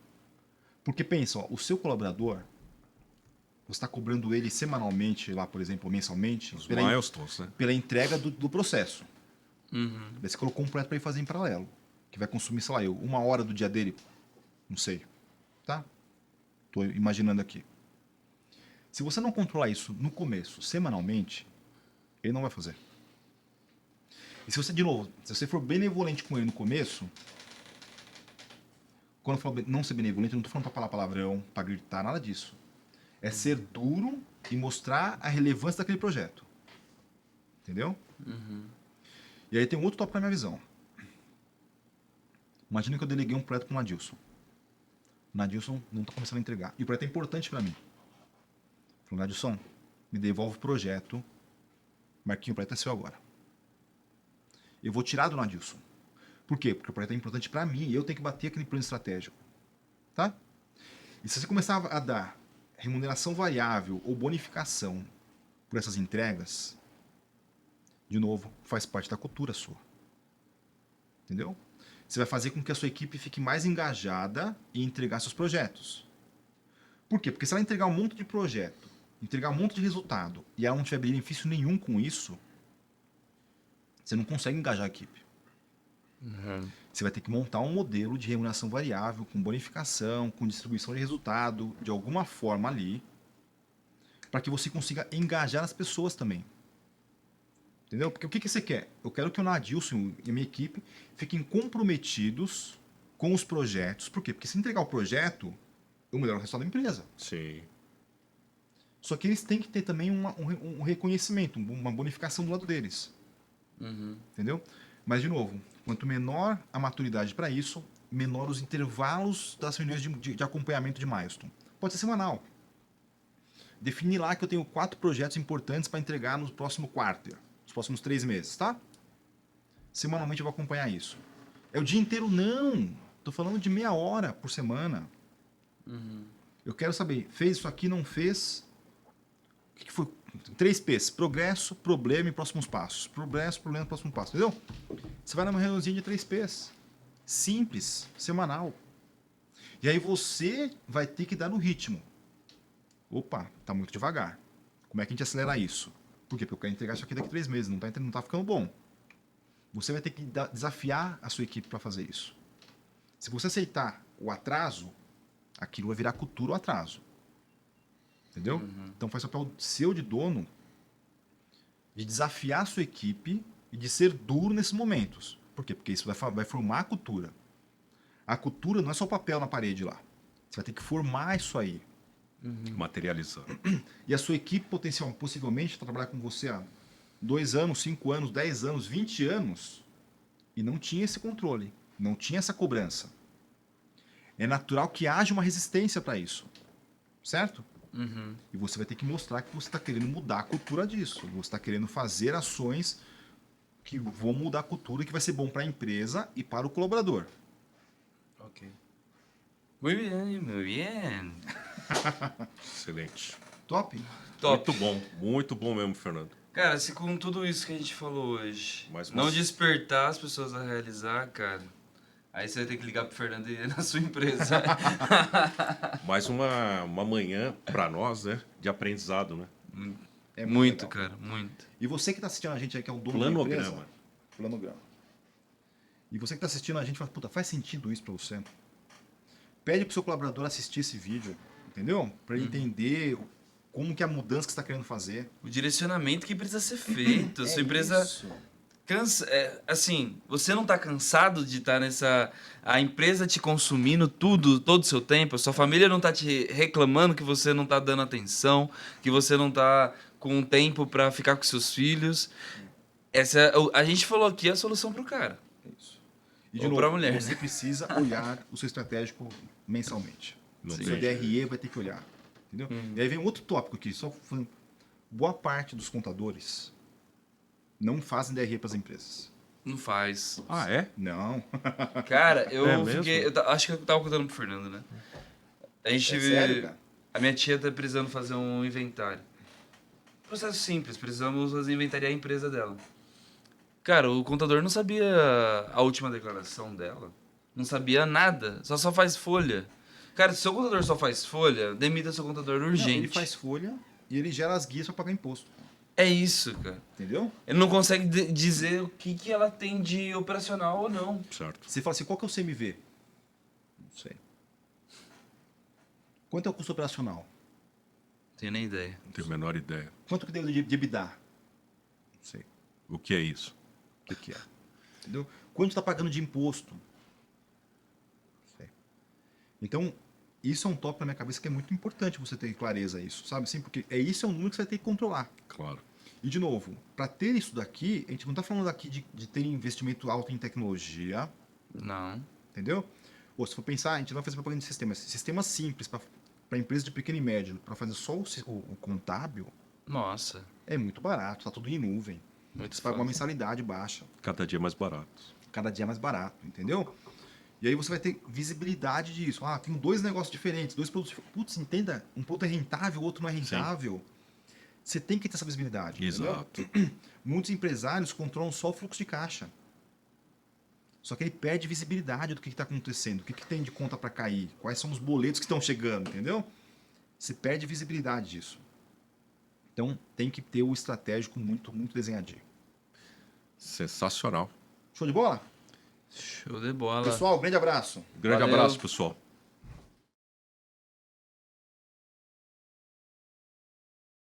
Porque pensa, ó, o seu colaborador, você está cobrando ele semanalmente, lá, por exemplo, ou mensalmente, Os milestones, né? pela entrega do processo. Uhum. Daí você colocou um projeto para ele fazer em paralelo, que vai consumir, sei lá, 1 hora do dia dele, não sei, tá? Tô imaginando aqui. Se você não controlar isso no começo, semanalmente, ele não vai fazer. E se você, de novo, se você for benevolente com ele no começo, quando eu falo não ser benevolente, eu não estou falando para falar palavrão, para gritar, nada disso. É ser duro e mostrar a relevância daquele projeto. Entendeu? E aí tem um outro tópico na minha visão. Imagina que eu deleguei um projeto para o Nadilson. O Nadilson não está começando a entregar. E o projeto é importante para mim. Falei, Nadilson, me devolve o projeto. Marquinho, o projeto é seu agora. Eu vou tirar do Nadilson. Por quê? Porque o projeto é importante para mim e eu tenho que bater aquele plano estratégico. Tá? E se você começar a dar remuneração variável ou bonificação por essas entregas, de novo, faz parte da cultura sua. Entendeu? Você vai fazer com que a sua equipe fique mais engajada em entregar seus projetos. Por quê? Porque se ela entregar um monte de projeto, entregar um monte de resultado, e ela não tiver benefício nenhum com isso, você não consegue engajar a equipe. Você vai ter que montar um modelo de remuneração variável, com bonificação, com distribuição de resultado, de alguma forma ali, para que você consiga engajar as pessoas também. Entendeu? Porque o que você quer? Eu quero que o Nadilson e a minha equipe fiquem comprometidos com os projetos. Por quê? Porque se entregar o projeto, eu melhoro o resultado da empresa. Sim. Só que eles têm que ter também um reconhecimento, uma bonificação do lado deles. Entendeu? Mas, de novo, quanto menor a maturidade para isso, menor os intervalos das reuniões de acompanhamento de milestone. Pode ser semanal. Definir lá que eu tenho 4 projetos importantes para entregar no próximo quarto, nos próximos 3 meses, tá? Semanalmente eu vou acompanhar isso. É o dia inteiro? Não! Estou falando de meia hora por semana. Eu quero saber, fez isso aqui, não fez? O que foi? 3 P's. Progresso, problema e próximos passos. Progresso, problema e próximo passo. Entendeu? Você vai numa reuniãozinha de 3 P's. Simples, semanal. E aí você vai ter que dar no ritmo. Opa, tá muito devagar. Como é que a gente acelera isso? Por quê? Porque eu quero entregar isso aqui daqui a 3 meses. Não tá ficando bom. Você vai ter que desafiar a sua equipe para fazer isso. Se você aceitar o atraso, aquilo vai virar cultura o atraso. Entendeu? Então faz papel seu de dono de desafiar a sua equipe e de ser duro nesses momentos. Por quê? Porque isso vai formar a cultura. A cultura não é só o papel na parede lá. Você vai ter que formar isso aí. Materializando. E a sua equipe possivelmente está trabalhando com você há 2 anos, 5 anos, 10 anos, 20 anos e não tinha esse controle, não tinha essa cobrança. É natural que haja uma resistência para isso. Certo? E você vai ter que mostrar que você está querendo mudar a cultura disso. Você está querendo fazer ações que vão mudar a cultura, que vai ser bom para a empresa e para o colaborador. Ok. Muito bem, muito bem. Excelente. Top? Top. Muito bom mesmo, Fernando. Cara, se com tudo isso que a gente falou hoje, Mais não umas- despertar as pessoas a realizar, cara, aí você vai ter que ligar pro Fernando e ir na sua empresa. Mais uma manhã para nós, né? De aprendizado, né? É Muito, legal. cara, muito. E você que está assistindo a gente aí, que é o dono Planograma. da empresa... Planograma. E você que está assistindo a gente, fala, puta, faz sentido isso para você? Pede pro seu colaborador assistir esse vídeo, entendeu? Para ele entender como que é a mudança que você está querendo fazer. O direcionamento que precisa ser feito. Sua empresa isso. cansa. Assim, você não tá cansado de estar nessa. A empresa te consumindo tudo, todo o seu tempo. A sua família não tá te reclamando que você não tá dando atenção, que você não tá com tempo para ficar com seus filhos. A gente falou aqui a solução pro cara. Isso. E de Ou novo, pra mulher, você né? precisa olhar o seu estratégico mensalmente. Não O tem seu jeito. DRE vai ter que olhar. Entendeu? E aí vem um outro tópico aqui. Boa parte dos contadores não fazem DRE para as empresas. Não faz. Ah, é? Não. Cara, eu É mesmo? fiquei. Acho que eu tava contando pro Fernando, né? A gente. É sério, cara? A minha tia tá precisando fazer um inventário. Processo simples, precisamos fazer inventariar a empresa dela. Cara, o contador não sabia a última declaração dela. Não sabia nada. Só faz folha. Cara, se seu contador só faz folha, demita seu contador Não, urgente. ele faz folha e ele gera as guias para pagar imposto. É isso, cara. Entendeu? Ele não consegue dizer o que ela tem de operacional ou não. Certo. Você fala assim, qual que é o CMV? Não sei. Quanto é o custo operacional? Não tenho nem ideia. Não tenho a menor ideia. Quanto que deu de EBITDA? Não sei. O que é isso? O que é? Entendeu? Quanto está pagando de imposto? Não sei. Então, isso é um tópico na minha cabeça que é muito importante você ter clareza isso, sabe? Sim, porque isso é um número que você vai ter que controlar. Claro. E, de novo, para ter isso daqui, a gente não está falando aqui de ter investimento alto em tecnologia, Não. entendeu? Ou se for pensar, a gente não vai fazer propaganda de sistemas simples para empresas de pequeno e médio, para fazer só o contábil, Nossa. é muito barato, está tudo em nuvem. Muito Você paga uma fácil. mensalidade baixa, Cada dia mais barato. cada dia é mais barato, entendeu? E aí você vai ter visibilidade disso. Ah, tem 2 negócios diferentes, 2 produtos. Putz, entenda, um produto é rentável, o outro não é rentável. Você tem que ter essa visibilidade. Exato. Entendeu? Muitos empresários controlam só o fluxo de caixa. Só que ele perde visibilidade do que está acontecendo, o que tem de conta para cair, quais são os boletos que estão chegando, entendeu? Você perde visibilidade disso. Então tem que ter o estratégico muito, muito desenhadinho. Sensacional. Show de bola? Show de bola. Pessoal, grande abraço. Grande Valeu. abraço, pessoal.